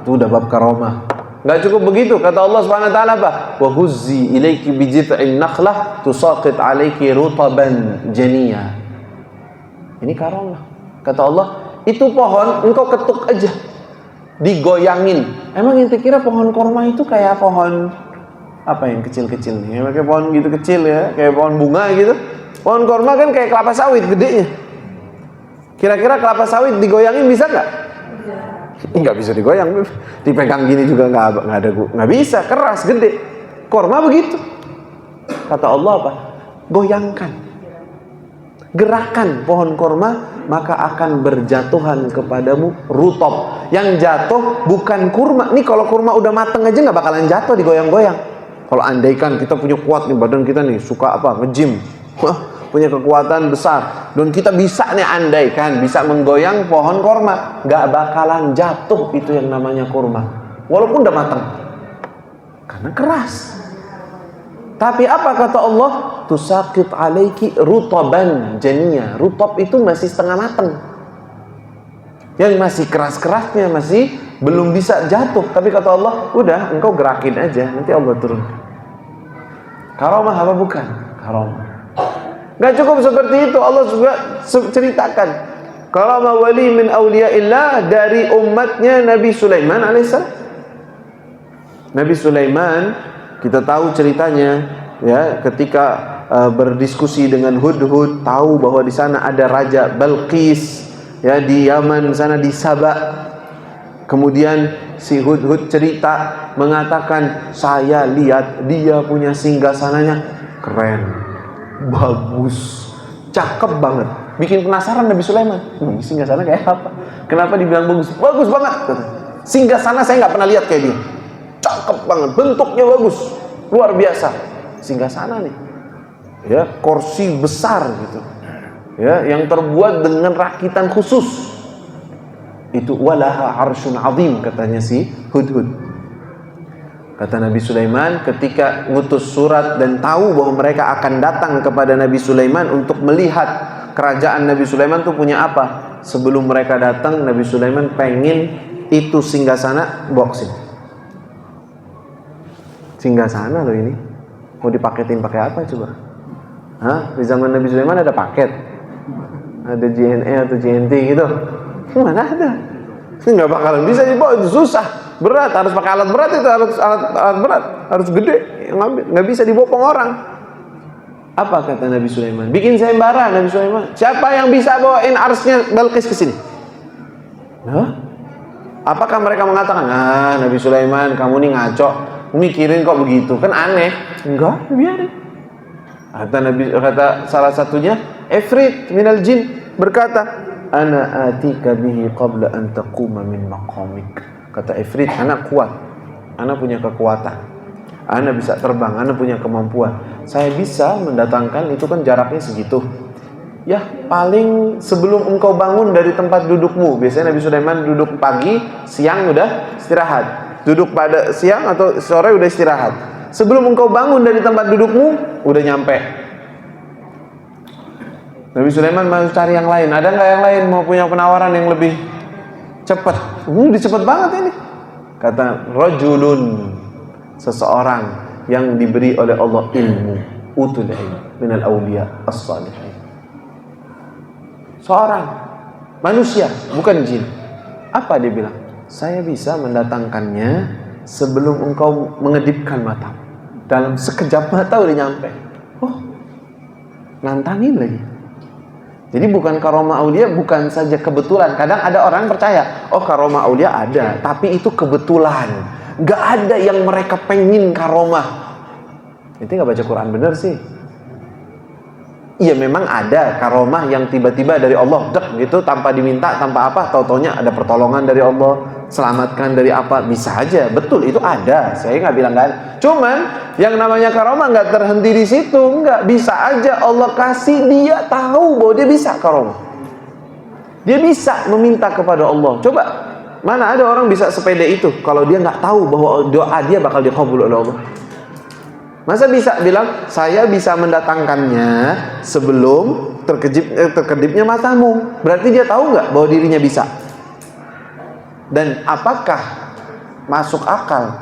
Itu udah bab karomah. Nggak cukup begitu, kata Allah Subhanahu wa taala apa? Wa huzzi ilaiki bi jid'in nakhlah tusaqit 'alaiki rutaban janiyya. Ini karomah. Kata Allah, itu pohon engkau ketuk aja, digoyangin. Emang ente kira pohon korma itu kayak pohon apa yang kecil-kecil nih? Kayak pohon gitu kecil ya, kayak pohon bunga gitu. Pohon korma kan kayak kelapa sawit gedenya. Kira-kira kelapa sawit digoyangin bisa nggak? Nggak bisa digoyang, dipegang gini juga nggak bisa, keras, gede. Korma begitu. Kata Allah apa? Goyangkan, gerakan pohon korma, maka akan berjatuhan kepadamu rutop. Yang jatuh bukan kurma. Nih kalau kurma udah mateng aja nggak bakalan jatuh digoyang-goyang. Kalau andaikan kita punya kuat nih, badan kita nih suka apa? Nge-gym. Punya kekuatan besar. Dan kita bisa nih andaikan bisa menggoyang pohon kurma, nggak bakalan jatuh itu yang namanya kurma. Walaupun udah matang. Karena keras. Tapi apa kata Allah? Tusaqit alaiki rutaban janiya. Rutab itu masih setengah matang. Yang masih keras-kerasnya masih belum bisa jatuh. Tapi kata Allah, udah engkau gerakin aja, nanti Allah turun. Karamah apa bukan? Karamah. Gak cukup seperti itu, Allah juga ceritakan karamah wali min awliyaillah dari umatnya Nabi Sulaiman alaihissalam. Nabi Sulaiman, kita tahu ceritanya ya, ketika berdiskusi dengan Hudhud, tahu bahwa di sana ada Raja Balqis ya, di Yaman sana, di Sabah. Kemudian si Hudhud cerita mengatakan, saya lihat dia punya singgasananya keren, bagus, cakep banget. Bikin penasaran Nabi Sulaiman, singgasana kayak apa? Kenapa dibilang bagus? Bagus banget. Singgasana saya nggak pernah lihat kayak dia. Cakep banget, bentuknya bagus, luar biasa. Singgasana nih, ya, kursi besar gitu, ya, yang terbuat dengan rakitan khusus. Itu walaha arsyun azim, katanya si Hudhud. Kata Nabi Sulaiman ketika ngutus surat dan tahu bahwa mereka akan datang kepada Nabi Sulaiman untuk melihat kerajaan Nabi Sulaiman tuh punya apa. Sebelum mereka datang, Nabi Sulaiman pengen itu singgasana boxing. Singgasana loh ini. Mau dipaketin pakai apa coba? Hah? Di zaman Nabi Sulaiman ada paket? Ada JNE atau JNT gitu? Mana ada? Nggak bakalan bisa dibawa, itu susah, berat, harus pakai alat berat, itu alat berat, harus gede, nggak bisa dibopong orang. Apa kata Nabi Sulaiman? Bikin sayembara Nabi Sulaiman. Siapa yang bisa bawain arsnya Balqis ke sini? Nah, apakah mereka mengatakan, Nabi Sulaiman kamu nih ngaco, mikirin kok begitu, kan aneh. Enggak, biarin. Kata salah satunya, Ifrit minal jin berkata, ana atika bihi qabla an taquma min maqamik. Kata Ifrit, anak kuat, anak punya kekuatan, anak bisa terbang, anak punya kemampuan. Saya bisa mendatangkan, itu kan jaraknya segitu. Ya, paling sebelum engkau bangun dari tempat dudukmu. Biasanya Nabi Sulaiman duduk pagi, siang udah istirahat. Duduk pada siang atau sore udah istirahat. Sebelum engkau bangun dari tempat dudukmu, udah nyampe. Nabi Sulaiman mau cari yang lain. Ada nggak yang lain mau punya penawaran yang lebih cepat? Udah cepet banget ini. Kata rajulun, seseorang yang diberi oleh Allah ilmu, utul ilmu minal awliya as-salihin. Seorang manusia, bukan jin. Apa dia bilang? Saya bisa mendatangkannya sebelum engkau mengedipkan mata. Dalam sekejap mata udah nyampe. Oh, nantangin lagi. Jadi bukan karomah aulia, bukan saja kebetulan. Kadang ada orang percaya, oh karomah aulia ada, tapi itu kebetulan. Gak ada yang mereka pengen karomah. Itu gak baca Quran bener sih. Iya memang ada karomah yang tiba-tiba dari Allah, dek gitu, tanpa diminta, tanpa apa, tau-taunya ada pertolongan dari Allah, selamatkan dari apa, bisa aja, betul itu ada. Saya nggak bilang nggak ada. Cuman yang namanya karomah nggak terhenti di situ, nggak, bisa aja Allah kasih dia tahu bahwa dia bisa karomah. Dia bisa meminta kepada Allah. Coba mana ada orang bisa sepede itu kalau dia nggak tahu bahwa doa dia bakal dikabul oleh Allah. Masa bisa bilang saya bisa mendatangkannya sebelum terkedipnya matamu? Berarti dia tahu nggak bahwa dirinya bisa? Dan apakah masuk akal?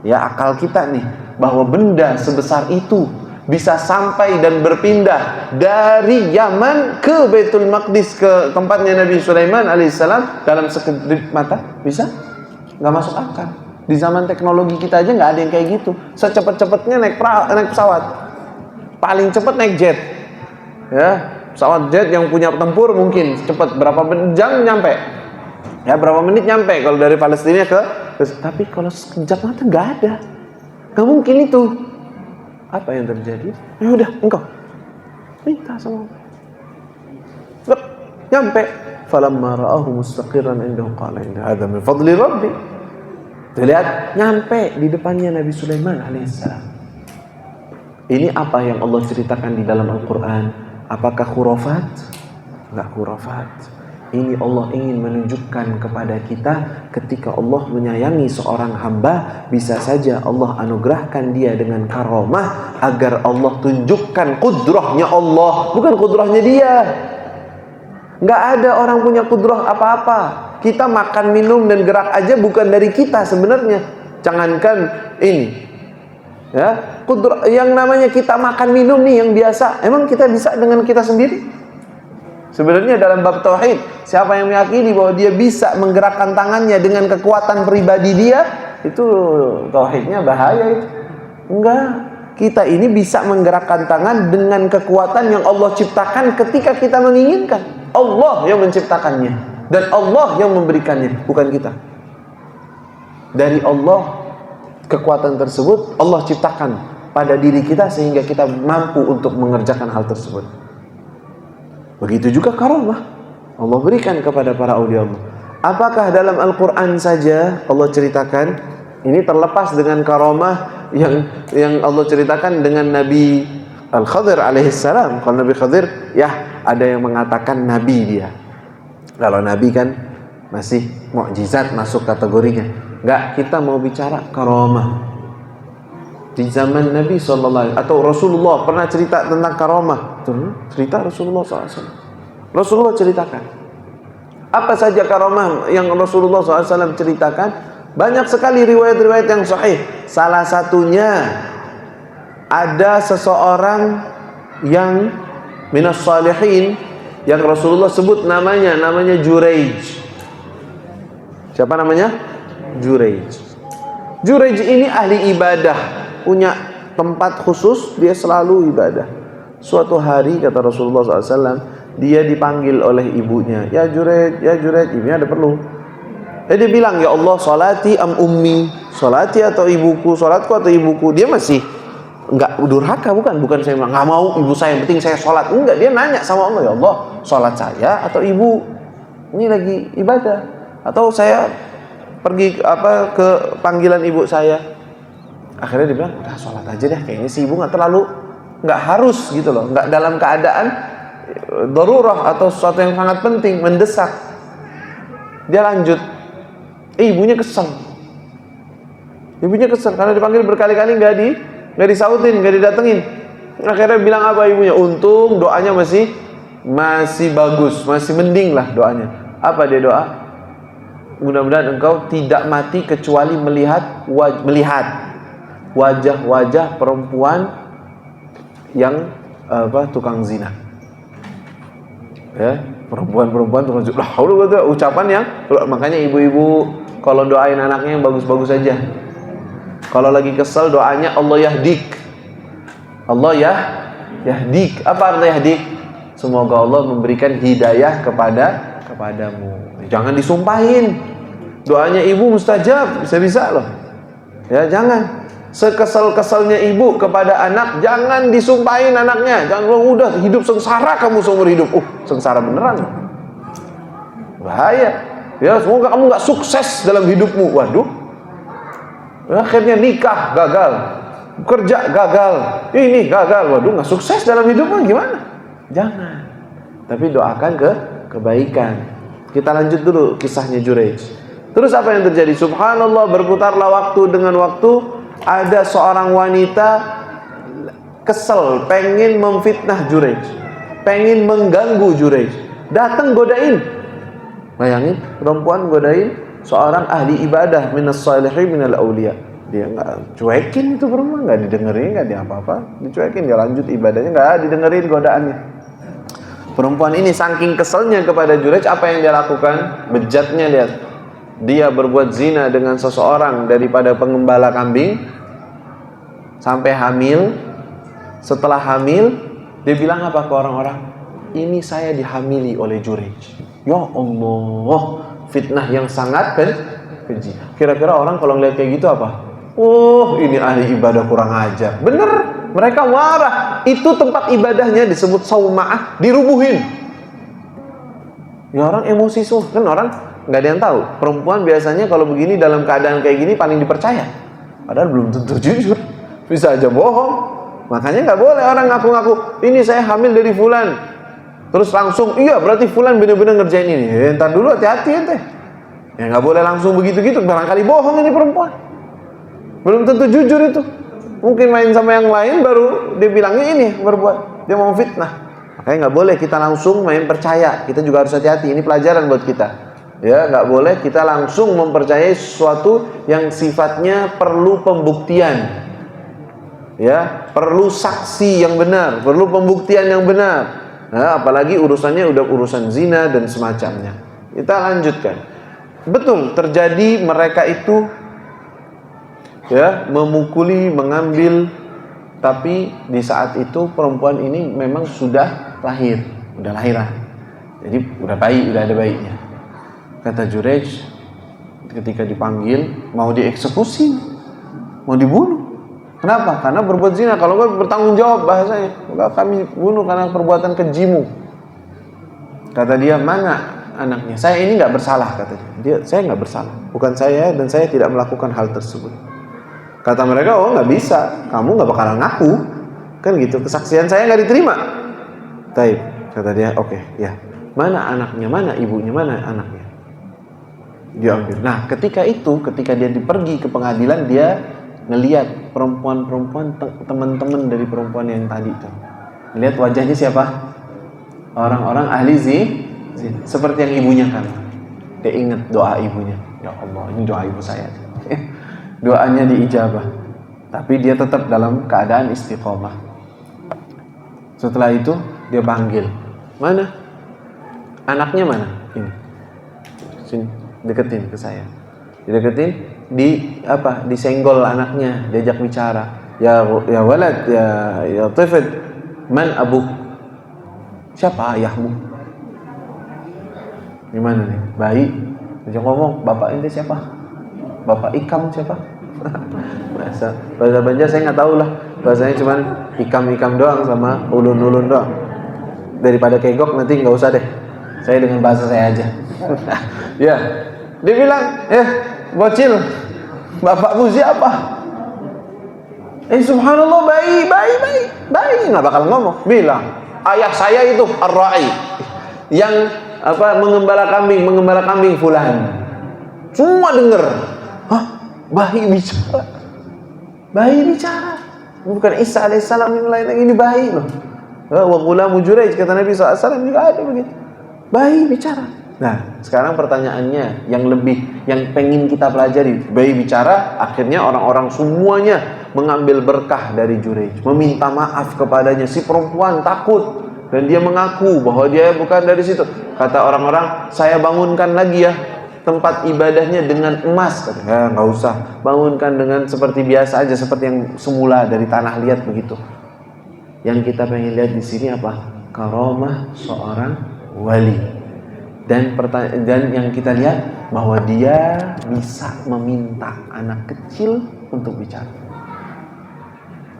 Ya akal kita nih bahwa benda sebesar itu bisa sampai dan berpindah dari Yaman ke Baitul Maqdis, ke tempatnya Nabi Sulaiman alaihissalam dalam sekedip mata? Bisa? Nggak masuk akal. Di zaman teknologi kita aja nggak ada yang kayak gitu. Secepat-cepatnya naik pesawat, paling cepat naik jet, ya pesawat jet yang punya tempur mungkin cepat berapa jam nyampe, ya berapa menit nyampe kalau dari Palestina ke. Tapi kalau sekejap mata nggak ada, nggak mungkin itu. Apa yang terjadi? Ya udah engkau minta sama Allah. Nyampe. Falamma ra'ahu mustaqiran indahu qala inna hadza min fadli rabbi. Lihat nyampe di depannya Nabi Sulaiman alaihissalam. Ini apa yang Allah ceritakan di dalam Al-Quran? Apakah khurafat? Enggak khurafat. Ini Allah ingin menunjukkan kepada kita ketika Allah menyayangi seorang hamba, bisa saja Allah anugerahkan dia dengan karamah agar Allah tunjukkan kudrahnya Allah, bukan kudrahnya dia. Nggak ada orang punya kudrah apa-apa. Kita makan, minum, dan gerak aja bukan dari kita sebenarnya. Jangankan ini, ya, kudrah yang namanya kita makan, minum nih yang biasa. Emang kita bisa dengan kita sendiri? Sebenarnya dalam bab tauhid, siapa yang meyakini bahwa dia bisa menggerakkan tangannya dengan kekuatan pribadi dia, itu tauhidnya bahaya itu. Enggak, kita ini bisa menggerakkan tangan dengan kekuatan yang Allah ciptakan ketika kita menginginkan. Allah yang menciptakannya dan Allah yang memberikannya, bukan kita. Dari Allah kekuatan tersebut Allah ciptakan pada diri kita sehingga kita mampu untuk mengerjakan hal tersebut. Begitu juga karamah Allah berikan kepada para aulia Allah. Apakah dalam Al-Quran saja Allah ceritakan? Ini terlepas dengan karamah yang Allah ceritakan dengan Nabi Al-Khadir alaihissalam. Kalau Nabi Khadir, ya ada yang mengatakan Nabi dia. Kalau Nabi kan masih mukjizat masuk kategorinya. Enggak, kita mau bicara karamah. Di zaman Nabi SAW atau Rasulullah pernah cerita tentang karamah. Cerita Rasulullah SAW. Rasulullah ceritakan apa saja karamah yang Rasulullah SAW ceritakan. Banyak sekali riwayat-riwayat yang sahih. Salah satunya ada seseorang yang minas salihin yang Rasulullah sebut namanya Juraij. Siapa namanya? Juraij. Juraij ini ahli ibadah, punya tempat khusus, dia selalu ibadah. Suatu hari kata Rasulullah SAW, dia dipanggil oleh ibunya, ya Juraij, ibunya ada perlu. Dia bilang, ya Allah, salati am ummi, salati atau ibuku, salatku atau ibuku. Dia masih enggak durhaka, bukan saya bilang enggak mau ibu saya, yang penting saya salat. Enggak, dia nanya sama Allah, ya Allah, salat saya atau ibu ini lagi ibadah, atau saya pergi ke panggilan ibu saya. Akhirnya dia bilang, udah sholat aja deh, kayaknya si ibu nggak harus gitu loh, nggak dalam keadaan darurah atau sesuatu yang sangat penting, mendesak. Dia lanjut, ibunya kesel karena dipanggil berkali-kali nggak disautin, nggak didatengin. Akhirnya bilang apa ibunya? Untung doanya masih bagus, masih mending lah doanya. Apa dia doa? Mudah-mudahan engkau tidak mati kecuali melihat wajah-wajah perempuan yang tukang zina. Ya, perempuan tukang zina. Ucapan yang makanya ibu-ibu kalau doain anaknya yang bagus-bagus saja. Kalau lagi kesel doanya Allah yahdik. Allah yahdik. Apa arti yahdik? Semoga Allah memberikan hidayah kepadamu. Jangan disumpahin. Doanya ibu mustajab, bisa-bisa loh. Ya, jangan. Sekesal-kesalnya ibu kepada anak, jangan disumpahin anaknya. Jangan udah hidup sengsara kamu seumur hidup. Sengsara beneran. Bahaya. Ya, semoga kamu nggak sukses dalam hidupmu. Waduh. Akhirnya nikah gagal, kerja gagal, ini gagal. Waduh, nggak sukses dalam hidupmu gimana? Jangan. Tapi doakan kebaikan. Kita lanjut dulu kisahnya Juraij. Terus apa yang terjadi? Subhanallah, berputarlah waktu dengan waktu. Ada seorang wanita kesel, pengen memfitnah Juraij, pengen mengganggu Juraij. Datang godain. Bayangin, perempuan godain seorang ahli ibadah minas salihin minal aulia. Dia nggak cuekin itu perempuan, nggak didengerin, nggak diapa-apa, dicuekin, dia lanjut ibadahnya, nggak didengerin godaannya. Perempuan ini saking keselnya kepada Juraij, apa yang dia lakukan? Bejatnya, lihat. Dia berbuat zina dengan seseorang daripada pengembala kambing sampai hamil. Setelah hamil, dia bilang apa ke orang-orang? Ini saya dihamili oleh Juraij. Ya Allah, fitnah yang sangat keji. Kira-kira orang kalau ngeliat kayak gitu apa? Ini ahli ibadah kurang ajar. Bener, mereka marah. Itu tempat ibadahnya disebut sauma'ah, dirubuhin. Ya orang emosi semua, kan orang nggak ada yang tahu. Perempuan biasanya kalau begini dalam keadaan kayak gini paling dipercaya. Padahal belum tentu jujur. Bisa aja bohong. Makanya nggak boleh orang ngaku-ngaku, ini saya hamil dari fulan. Terus langsung, iya berarti fulan benar-benar ngerjain ini. Ntar dulu, hati-hati ente. Ya nggak boleh langsung begitu-gitu, barangkali bohong ini perempuan. Belum tentu jujur itu. Mungkin main sama yang lain baru dia bilangnya ini berbuat. Dia mau fitnah. Makanya nggak boleh kita langsung main percaya. Kita juga harus hati-hati. Ini pelajaran buat kita. Ya, nggak boleh kita langsung mempercayai sesuatu yang sifatnya perlu pembuktian. Ya, perlu saksi yang benar, perlu pembuktian yang benar. Nah, apalagi urusannya udah urusan zina dan semacamnya. Kita lanjutkan. Betul, terjadi mereka itu ya memukuli, mengambil, tapi di saat itu perempuan ini memang sudah lahir, udah lahiran. Jadi udah bayi, udah ada bayinya. Kata Jurayj ketika dipanggil mau dieksekusi, mau dibunuh. Kenapa? Karena berbuat zina. Kalau enggak bertanggung jawab bahasanya. Enggak, kami bunuh karena perbuatan kejimu. Kata dia, mana anaknya? Saya ini enggak bersalah, kata dia. Saya enggak bersalah. Bukan saya dan saya tidak melakukan hal tersebut. Kata mereka, oh enggak bisa. Kamu enggak bakalan ngaku. Kan gitu. Kesaksian saya enggak diterima. Taib. Kata dia, oke, ya. Mana anaknya? Mana ibunya? Mana anaknya? Diambil. Nah, ketika dia pergi ke pengadilan, dia ngelihat perempuan-perempuan teman-teman dari perempuan yang tadi itu. Lihat wajahnya siapa? Orang-orang ahli zina, seperti yang ibunya kan. Dia ingat doa ibunya. Ya Allah, ini doa ibu saya. Doanya diijabah. Tapi dia tetap dalam keadaan istiqomah. Setelah itu dia panggil. Mana? Anaknya mana? Ini. Sini, deketin ke saya. Dideketin, disenggol anaknya, diajak bicara. Ya walad, ya tifl, man abuk? Siapa ayahmu? Gimana nih? Bayi, diajak ngomong, bapak ente siapa? Bapak Ikam siapa? bahasa Banjar saya nggak tahu lah. Bahasanya cuman ikam doang sama ulun doang. Daripada kegok nanti nggak usah deh. Saya dengan bahasa saya aja. Ya, dia bilang, bocil, bapakmu siapa? Subhanallah, bayi nggak bakal ngomong. Bilang, ayah saya itu ar-ra'i, yang mengembala kambing fulan. Semua denger. Hah? Bayi bicara. Bukan Isa alaihissalam yang lain, ini bayi loh. Wa ghulamu Jurayj, kata Nabi SAW juga ada begitu. Bayi bicara. Nah, sekarang pertanyaannya yang pengen kita pelajari, bayi bicara, akhirnya orang-orang semuanya mengambil berkah dari Jurayj, meminta maaf kepadanya. Si perempuan takut dan dia mengaku bahwa dia bukan dari situ. Kata orang-orang, saya bangunkan lagi ya tempat ibadahnya dengan emas. Kata, nggak usah, bangunkan dengan seperti biasa aja, seperti yang semula dari tanah liat begitu. Yang kita pengen lihat di sini apa? Karamah seorang wali. Dan yang kita lihat bahwa dia bisa meminta anak kecil untuk bicara.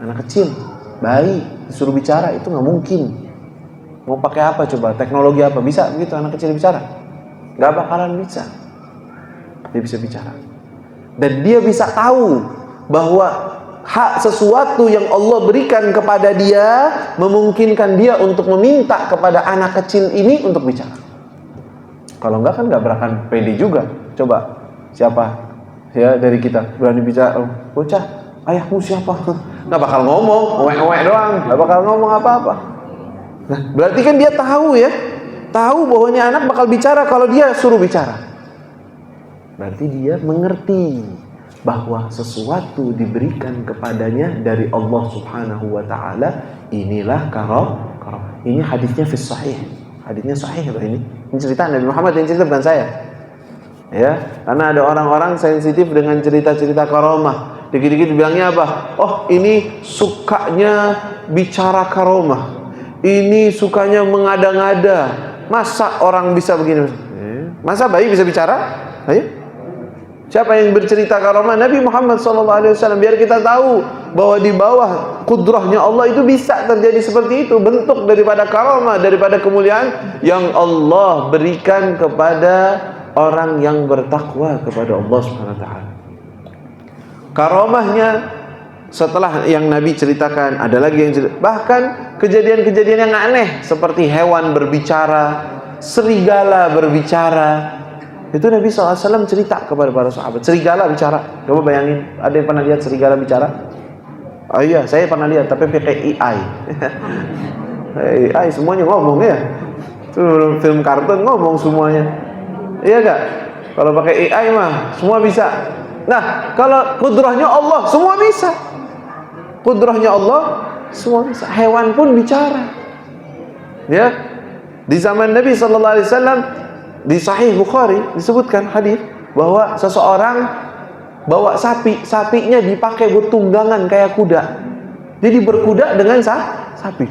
Anak kecil, bayi disuruh bicara itu nggak mungkin. Mau pakai apa coba? Teknologi apa? Bisa begitu anak kecil bicara? Nggak bakalan bisa. Dia bisa bicara. Dan dia bisa tahu bahwa hak sesuatu yang Allah berikan kepada dia memungkinkan dia untuk meminta kepada anak kecil ini untuk bicara. Kalau enggak kan enggak berakan pede juga. Coba siapa ya dari kita berani bicara? Bocah, ayahmu siapa? Nggak bakal ngomong, owek-owek doang, nggak bakal ngomong apa-apa. Nah, berarti kan dia tahu ya, tahu bahwanya anak bakal bicara kalau dia suruh bicara. Berarti dia mengerti bahwa sesuatu diberikan kepadanya dari Allah Subhanahu wa taala, inilah karam. Ini hadisnya fi sahih. Hadisnya sahih loh ini. Ini cerita Nabi Muhammad yang cerita bukan saya. Ya, karena ada orang-orang sensitif dengan cerita-cerita karamah. Dikit-dikit bilangnya apa? Oh, ini sukanya bicara karamah. Ini sukanya mengada-ngada. Masa orang bisa begini? Masa bayi bisa bicara? Ayo. Siapa yang bercerita karamah? Nabi Muhammad SAW. Biar kita tahu bahwa di bawah kudrahnya Allah itu bisa terjadi seperti itu. Bentuk daripada karamah, daripada kemuliaan yang Allah berikan kepada orang yang bertakwa kepada Allah SWT. Karamahnya setelah yang Nabi ceritakan, ada lagi yang bahkan kejadian-kejadian yang aneh seperti hewan berbicara, serigala berbicara. Itu Nabi SAW cerita kepada para sahabat. Serigala bicara. Coba bayangin, ada yang pernah lihat serigala bicara? Oh iya, saya pernah lihat, tapi pakai AI. AI semuanya ngomong ya. Itu film kartun ngomong semuanya. Iya gak? Kalau pakai AI mah semua bisa. Nah, kalau kudrahnya Allah semua bisa. Kudrahnya Allah semua bisa. Hewan pun bicara. Ya. Di zaman Nabi sallallahu alaihi wasallam di Sahih Bukhari disebutkan hadis bahwa seseorang bawa sapi, sapinya dipakai buat tunggangan kayak kuda. Jadi berkuda dengan sapi.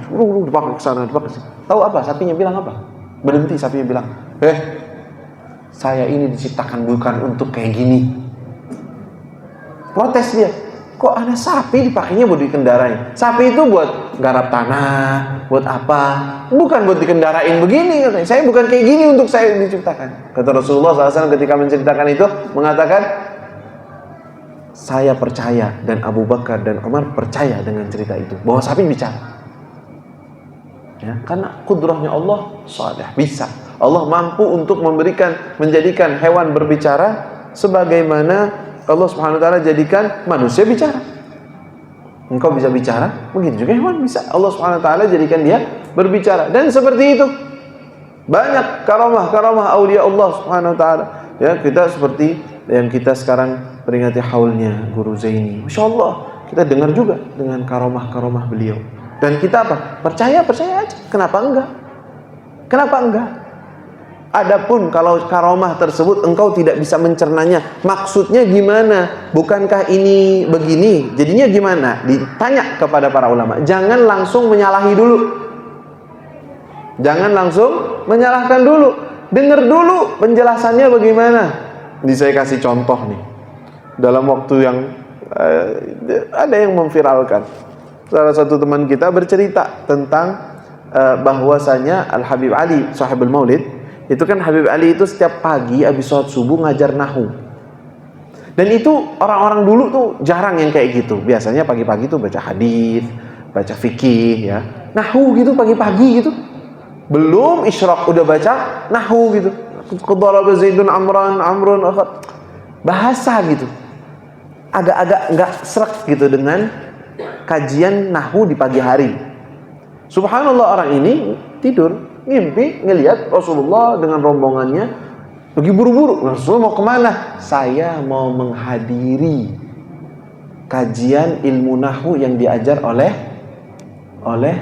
Dipakai ke sana, dipakai ke sini. Tahu apa? Sapinya bilang apa? Berhenti, sapinya bilang, saya ini diciptakan bukan untuk kayak gini. Protes dia. Kok ada sapi dipakainya buat dikendarai? Sapi itu buat garap tanah, buat apa? Bukan buat dikendarain begini. Katanya. Saya bukan kayak gini untuk saya diciptakan. Kata Rasulullah SAW ketika menceritakan itu, mengatakan, saya percaya dan Abu Bakar dan Umar percaya dengan cerita itu, bahwa sapi bicara. Ya, karena kudrahnya Allah sudah bisa. Allah mampu untuk menjadikan hewan berbicara sebagaimana Allah Subhanahu wa taala jadikan manusia bicara. Engkau bisa bicara, begitu juga hewan bisa. Allah Subhanahu wa taala jadikan dia berbicara. Dan seperti itu banyak karamah aulia Allah Subhanahu wa taala. Ya, kita seperti yang kita sekarang peringati haulnya Guru Zaini. Masya Allah, kita dengar juga dengan karamah beliau. Dan kita apa? Percaya aja. Kenapa enggak? Adapun kalau karamah tersebut engkau tidak bisa mencernanya, maksudnya gimana? Bukankah ini begini? Jadinya gimana? Ditanya kepada para ulama. Jangan langsung menyalahi dulu. Jangan langsung menyalahkan dulu. Dengar dulu penjelasannya bagaimana. Ini saya kasih contoh nih. Dalam waktu yang ada yang memviralkan. Salah satu teman kita bercerita tentang bahwasanya Al-Habib Ali, sahibul Maulid. Itu kan Habib Ali itu setiap pagi habis sholat subuh ngajar nahwu. Dan itu orang-orang dulu tuh jarang yang kayak gitu. Biasanya pagi-pagi tuh baca hadis, baca fikih ya. Nahwu gitu pagi-pagi gitu. Belum isyraq udah baca nahwu gitu. Qadaraba Zaidun Amrun akhad. Bahasa gitu. Agak-agak enggak srek gitu dengan kajian nahwu di pagi hari. Subhanallah, orang ini tidur ngimpi ngelihat Rasulullah dengan rombongannya pergi buru-buru. Rasulullah mau kemana? Saya mau menghadiri kajian ilmu nahwu yang diajar oleh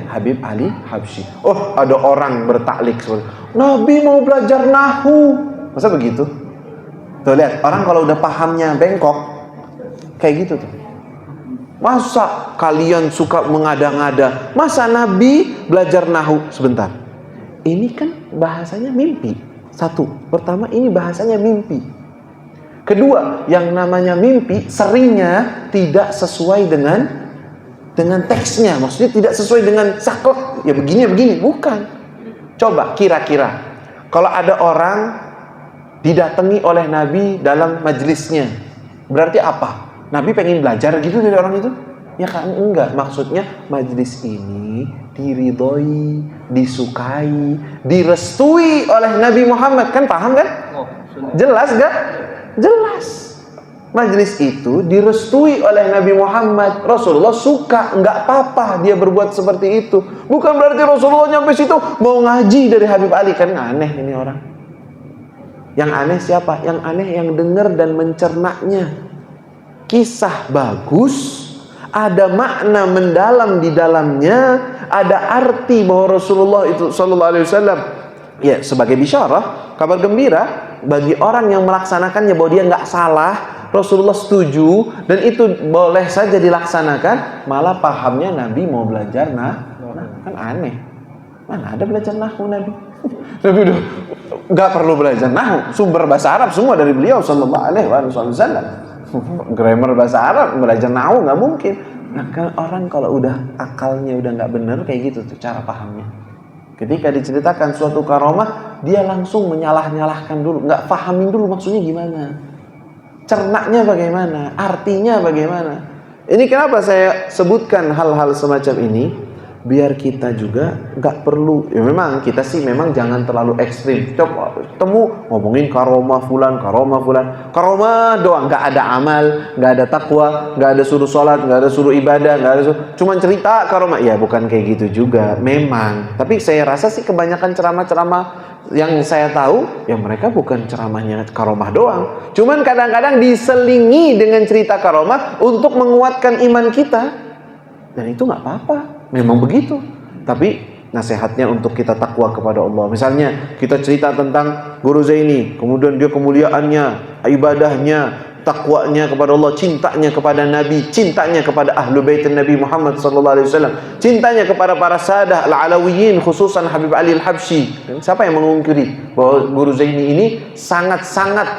Habib Ali Habsyi. Oh, ada orang bertaklik seperti, Nabi mau belajar nahwu. Masa begitu? Tuh lihat, orang kalau udah pahamnya bengkok kayak gitu tuh. Masa kalian suka mengada-ngada? Masa Nabi belajar nahwu? Sebentar. Ini kan bahasanya mimpi. Satu, pertama ini bahasanya mimpi. Kedua, yang namanya mimpi seringnya tidak sesuai dengan teksnya. Maksudnya tidak sesuai dengan saklek. Ya begini, bukan. Coba kira-kira kalau ada orang didatangi oleh Nabi dalam majelisnya, berarti apa? Nabi pengen belajar gitu dari orang itu? Ya kan enggak, maksudnya majelis ini diridhoi, disukai, direstui oleh Nabi Muhammad. Kan paham kan? Jelas gak? Jelas. Majelis itu direstui oleh Nabi Muhammad. Rasulullah suka, enggak apa-apa dia berbuat seperti itu. Bukan berarti Rasulullah nyampe situ mau ngaji dari Habib Ali. Kan aneh ini orang. Yang aneh siapa? Yang aneh yang dengar dan mencernanya. Kisah bagus, ada makna mendalam di dalamnya, ada arti bahwa Rasulullah itu sallallahu alaihi wasallam ya sebagai bisyarah, kabar gembira bagi orang yang melaksanakannya bahwa dia nggak salah, Rasulullah setuju dan itu boleh saja dilaksanakan. Malah pahamnya Nabi mau belajar kan aneh. Mana ada belajar nahwu Nabi? Nabi udah nggak perlu belajar nahwu, sumber bahasa Arab semua dari beliau sallallahu alaihi wasallam. Grammar bahasa Arab, belajar nahwu nggak mungkin. Nah, kan orang kalau udah akalnya udah nggak benar kayak gitu tuh cara pahamnya. Ketika diceritakan suatu karamah, dia langsung menyalah-nyalahkan dulu, nggak pahamin dulu maksudnya gimana, cernaknya bagaimana, artinya bagaimana. Ini kenapa saya sebutkan hal-hal semacam ini? Biar kita juga nggak perlu, ya memang kita sih memang jangan terlalu ekstrim. Coba temu ngomongin karomah fulan, karomah doang, nggak ada amal, nggak ada takwa, nggak ada suruh sholat, nggak ada suruh ibadah, nggak ada cuman cerita karomah. Ya bukan kayak gitu juga, memang. Tapi saya rasa sih kebanyakan ceramah-ceramah yang saya tahu, ya mereka bukan ceramahnya karomah doang. Cuman kadang-kadang diselingi dengan cerita karomah untuk menguatkan iman kita, dan itu nggak apa-apa. Memang begitu. Tapi nasihatnya untuk kita takwa kepada Allah. Misalnya kita cerita tentang Guru Zaini, kemudian dia kemuliaannya, ibadahnya, takwanya kepada Allah, cintanya kepada Nabi, cintanya kepada ahlu bait Nabi Muhammad SAW, cintanya kepada para sadah al-alawiyin, khususan Habib Ali al-Habsyi. Dan siapa yang mengungkiri bahwa Guru Zaini ini sangat-sangat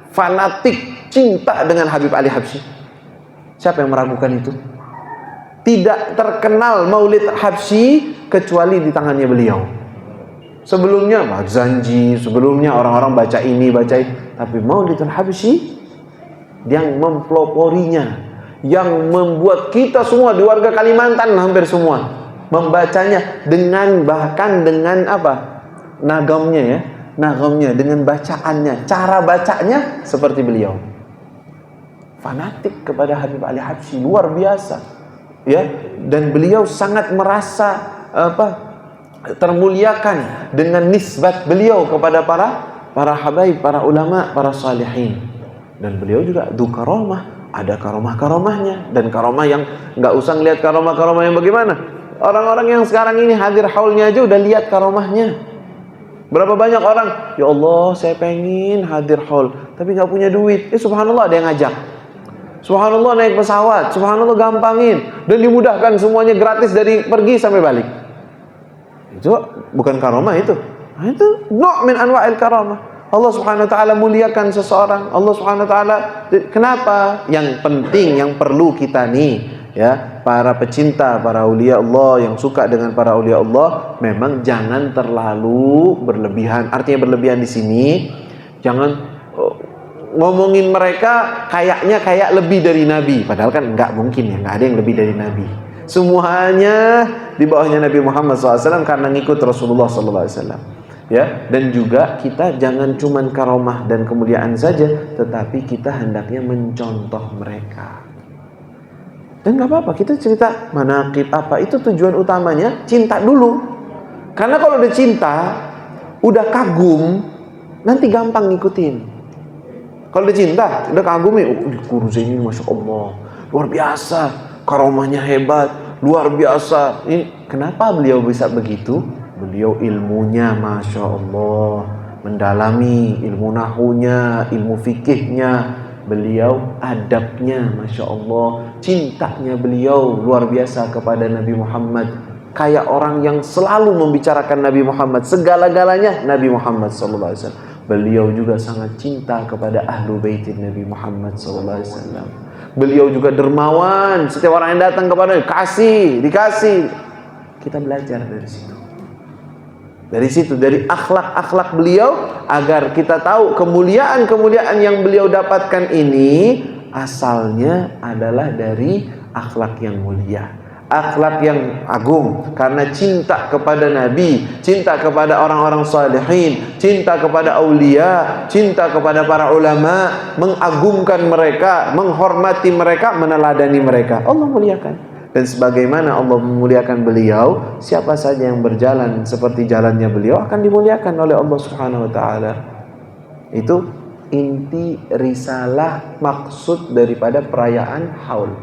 fanatik cinta dengan Habib Ali Habsyi? Siapa yang meragukan itu? Tidak terkenal Maulid Habsyi kecuali di tangannya beliau. Sebelumnya Zanji, sebelumnya orang-orang baca ini, baca itu. Tapi Maulid Habsyi yang mempeloporinya, yang membuat kita semua di warga Kalimantan hampir semua membacanya dengan bahkan dengan apa? Nagamnya ya, nagamnya dengan bacaannya, cara bacanya seperti beliau. Fanatik kepada Habib Ali Habsyi luar biasa. Ya, dan beliau sangat merasa termuliakan dengan nisbat beliau kepada para habaib, para ulama, para salihin. Dan beliau juga du karomah, ada karomah-karomahnya, dan karomah yang nggak usah lihat karomah-karomah yang bagaimana. Orang-orang yang sekarang ini hadir haulnya aja udah lihat karomahnya. Berapa banyak orang, ya Allah saya pengen hadir haul tapi nggak punya duit. Subhanallah ada yang ngajak. Subhanallah naik pesawat, subhanallah gampangin dan dimudahkan semuanya gratis dari pergi sampai balik. Itu bukan karomah itu. Nah, itu no' min anwa'il karamah. Allah Subhanahu wa taala muliakan seseorang. Allah Subhanahu wa taala, kenapa? Yang penting yang perlu kita nih ya, para pecinta para aulia Allah yang suka dengan para aulia Allah, memang jangan terlalu berlebihan. Artinya berlebihan di sini jangan ngomongin mereka kayaknya kayak lebih dari Nabi, padahal kan nggak mungkin ya, nggak ada yang lebih dari Nabi. Semuanya di bawahnya Nabi Muhammad SAW karena ngikut Rasulullah SAW. Ya, dan juga kita jangan cuman karomah dan kemuliaan saja, tetapi kita hendaknya mencontoh mereka. Dan nggak apa-apa kita cerita manaqib apa, itu tujuan utamanya cinta dulu. Karena kalau udah cinta, udah kagum, nanti gampang ngikutin. Kalau udah cinta, udah kagumi, Guru Zaini Masya Allah luar biasa, karomahnya hebat, luar biasa. Ini kenapa beliau bisa begitu? Beliau ilmunya Masya Allah mendalami, ilmu nahunya, ilmu fikihnya, beliau adabnya Masya Allah, cintanya beliau luar biasa kepada Nabi Muhammad. Kayak orang yang selalu membicarakan Nabi Muhammad, segala-galanya Nabi Muhammad SAW. Beliau juga sangat cinta kepada ahlu baitin Nabi Muhammad SAW. Beliau juga dermawan, setiap orang yang datang kepada dikasih. Kita belajar dari situ. Dari akhlak-akhlak beliau, agar kita tahu kemuliaan-kemuliaan yang beliau dapatkan ini asalnya adalah dari akhlak yang mulia, akhlak yang agung, karena cinta kepada Nabi, cinta kepada orang-orang salihin, cinta kepada aulia, cinta kepada para ulama, mengagungkan mereka, menghormati mereka, meneladani mereka. Allah muliakan. Dan sebagaimana Allah memuliakan beliau, siapa saja yang berjalan seperti jalannya beliau akan dimuliakan oleh Allah Subhanahu wa taala. Itu inti risalah, maksud daripada perayaan haul.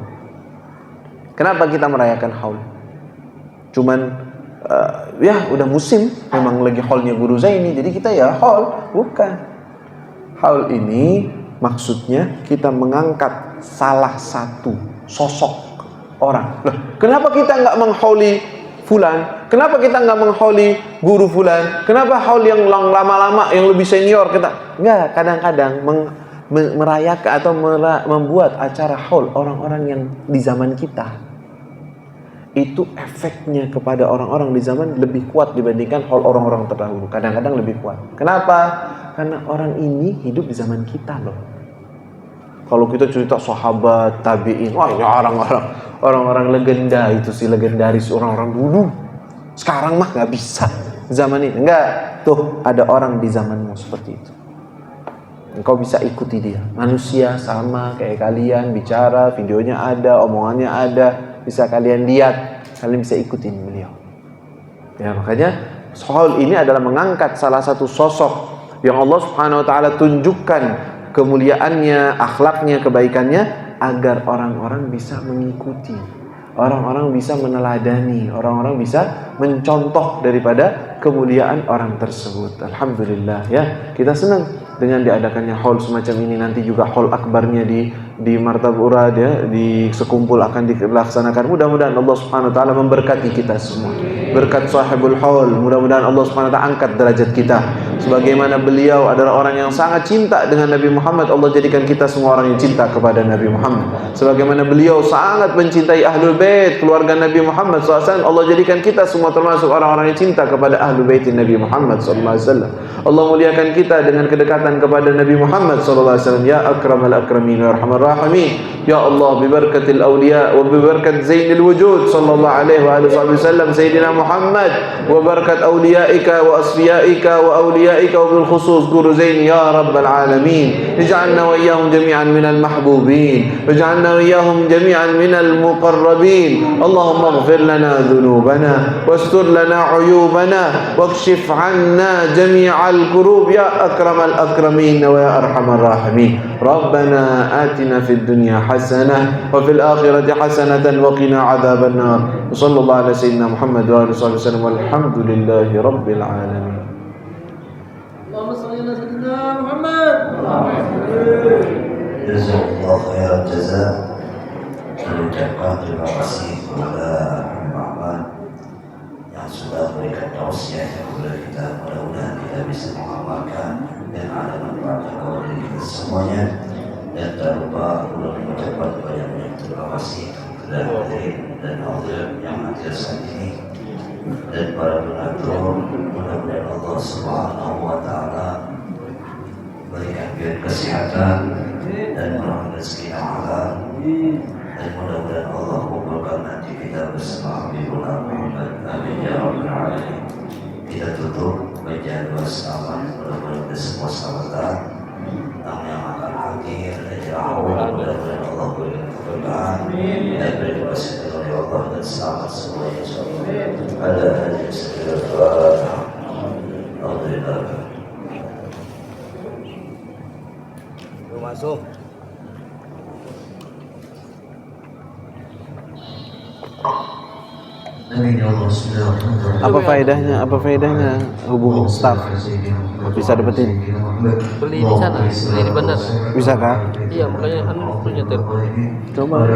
Kenapa kita merayakan haul? Cuman ya udah musim, memang lagi haulnya Guru Zaini, jadi kita ya haul. Bukan. Haul ini maksudnya kita mengangkat salah satu sosok orang. Loh, kenapa kita nggak menghauli fulan? Kenapa kita nggak menghauli guru fulan? Kenapa haul yang lama-lama, yang lebih senior kita? Nggak, kadang-kadang merayakan atau membuat acara haul orang-orang yang di zaman kita. Itu efeknya kepada orang-orang di zaman lebih kuat dibandingkan haul orang-orang terdahulu. Kadang-kadang lebih kuat. Kenapa? Karena orang ini hidup di zaman kita loh. Kalau kita cerita sahabat, tabi'in, wah ini orang-orang legenda itu sih, legendaris orang-orang dulu. Sekarang mah nggak bisa zaman ini. Enggak, tuh ada orang di zamanmu seperti itu. Engkau bisa ikuti dia. Manusia sama kayak kalian, bicara, videonya ada, omongannya ada, bisa kalian lihat, kalian bisa ikutin beliau. Ya, makanya Shaul ini adalah mengangkat salah satu sosok yang Allah Subhanahu wa taala tunjukkan kemuliaannya, akhlaknya, kebaikannya agar orang-orang bisa mengikuti. Orang-orang bisa meneladani, orang-orang bisa mencontoh daripada kemuliaan orang tersebut. Alhamdulillah ya, kita senang dengan diadakannya haul semacam ini. Nanti juga haul akbarnya di Martab Urad ya, di sekumpul akan dilaksanakan. Mudah-mudahan Allah Subhanahu wa taala memberkati kita semua. Berkat sahibul haul, mudah-mudahan Allah Subhanahu wa taala angkat derajat kita. Sebagaimana beliau adalah orang yang sangat cinta dengan Nabi Muhammad, Allah jadikan kita semua orang yang cinta kepada Nabi Muhammad. Sebagaimana beliau sangat mencintai Ahlul Bait, keluarga Nabi Muhammad SAW, Allah jadikan kita semua termasuk orang-orang yang cinta kepada Ahlul Bait Nabi Muhammad SAW. Allah muliakan kita dengan kedekatan kepada Nabi Muhammad SAW. Ya akramal akramin wa arhamar rahimin. Ya Allah, bibarakatil awliya wa bibaраkat zainil wujud sallallahu alaihi wa alihi wasallam Sayyidina Muhammad, wa barakat awliyaika wa asfiyaika wa awliyaika wa bil khusus guru zain ya rabbal alamin. Ij'alna wa iyyahum jami'an minal mahbubin, waj'alna wa iyyahum jami'an minal muqarrabin. Allahumma ighfir lana dhunubana wastur lana uyubana wakshif 'anna jami'al kurub ya akramal akramin wa ya arhamar rahimin. Rabbana atina fid dunya hasanah wa fil akhirati hasanatan wa qina adzaban nar. Sallallahu ala sayyidina Muhammad wa alihi wasallam walhamdulillahi rabbil alamin. Allahumma shalli ala sayyidina Muhammad. Jazakallahu khairan jazaa. Mengucapkan terima kasih kepada Muhammad yang sudah memberikan tausiah kepada kita. Mudah-mudahan kita bisa mengamalkan dan ada manfaatnya kepada kita semuanya. Dan tak lupa untuk mengucapkan banyak terima kasih kepada hadirin dan hadirat yang hadir saat ini dan para donatur. Mudah-mudahan Allah Subhanahu wa taala berikan kesehatan dan murah rezeki yang halal, dan mudah-mudahan Allah mengumpulkan nanti kita bersama Habibullah Muhammad. Amin ya rabbal alamin. Kita tutup bacaan doa selamat. Mudah-mudahan semua sahabat yang akan hadir dan mudah-mudahan Allah berikan keberkahan dan berikan kasih oleh Allah dan selamat semuanya. Ada hadirin sekalian, alhamdulillah. Masuk. Apa faedahnya hubungi staff? Bisa dapetin? Beli di sana, beli di bandara. Bisa kah? Iya, makanya kan punya telepon. Coba.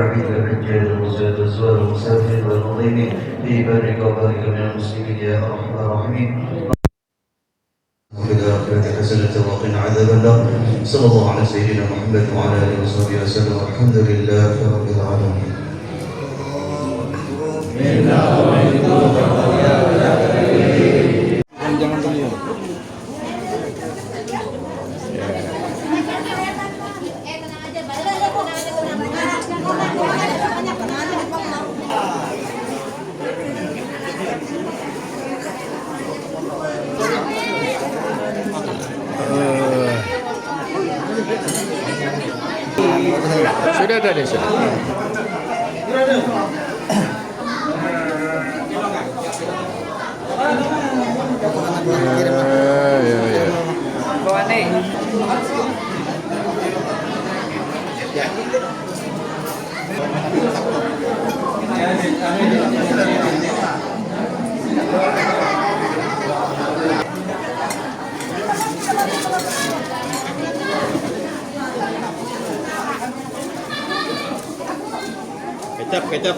وفي الآخرة حسنة وقنا عذاب النار. صلى الله على سيدنا محمد وعلى آله وصحبه وسلم. الحمد لله رب العالمين. Sudah ada desa. Ya. Bawa nih. Kecap.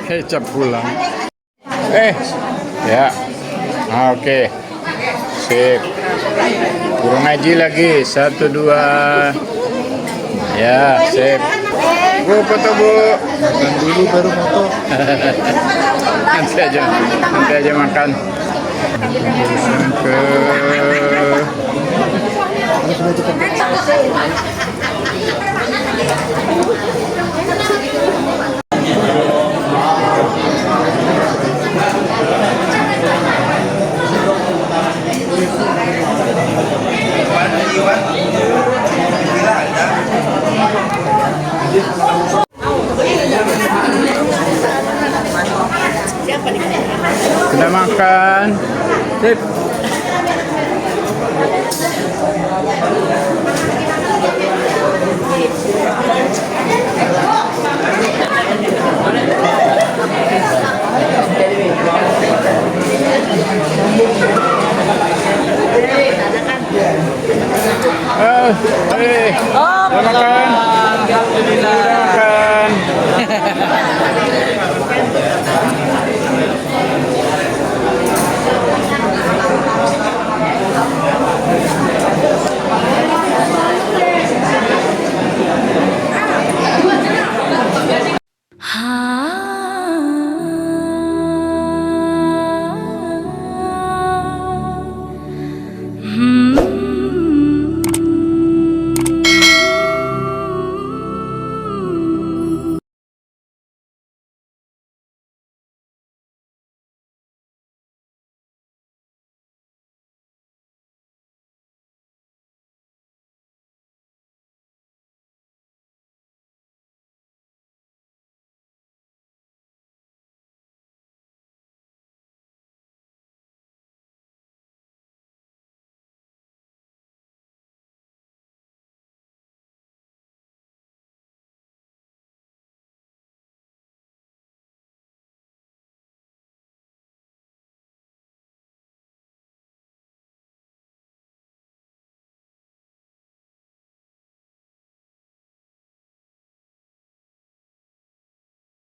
Kecap pulang. Ya. Oke. Sip. Kurang ngaji lagi. 1, 2. Ya, sip. Bu, foto Bu. Makan dulu baru foto. Nanti aja makan. Sudah makan. Sip. Sudah makan. Alhamdulillah. Sudah makan.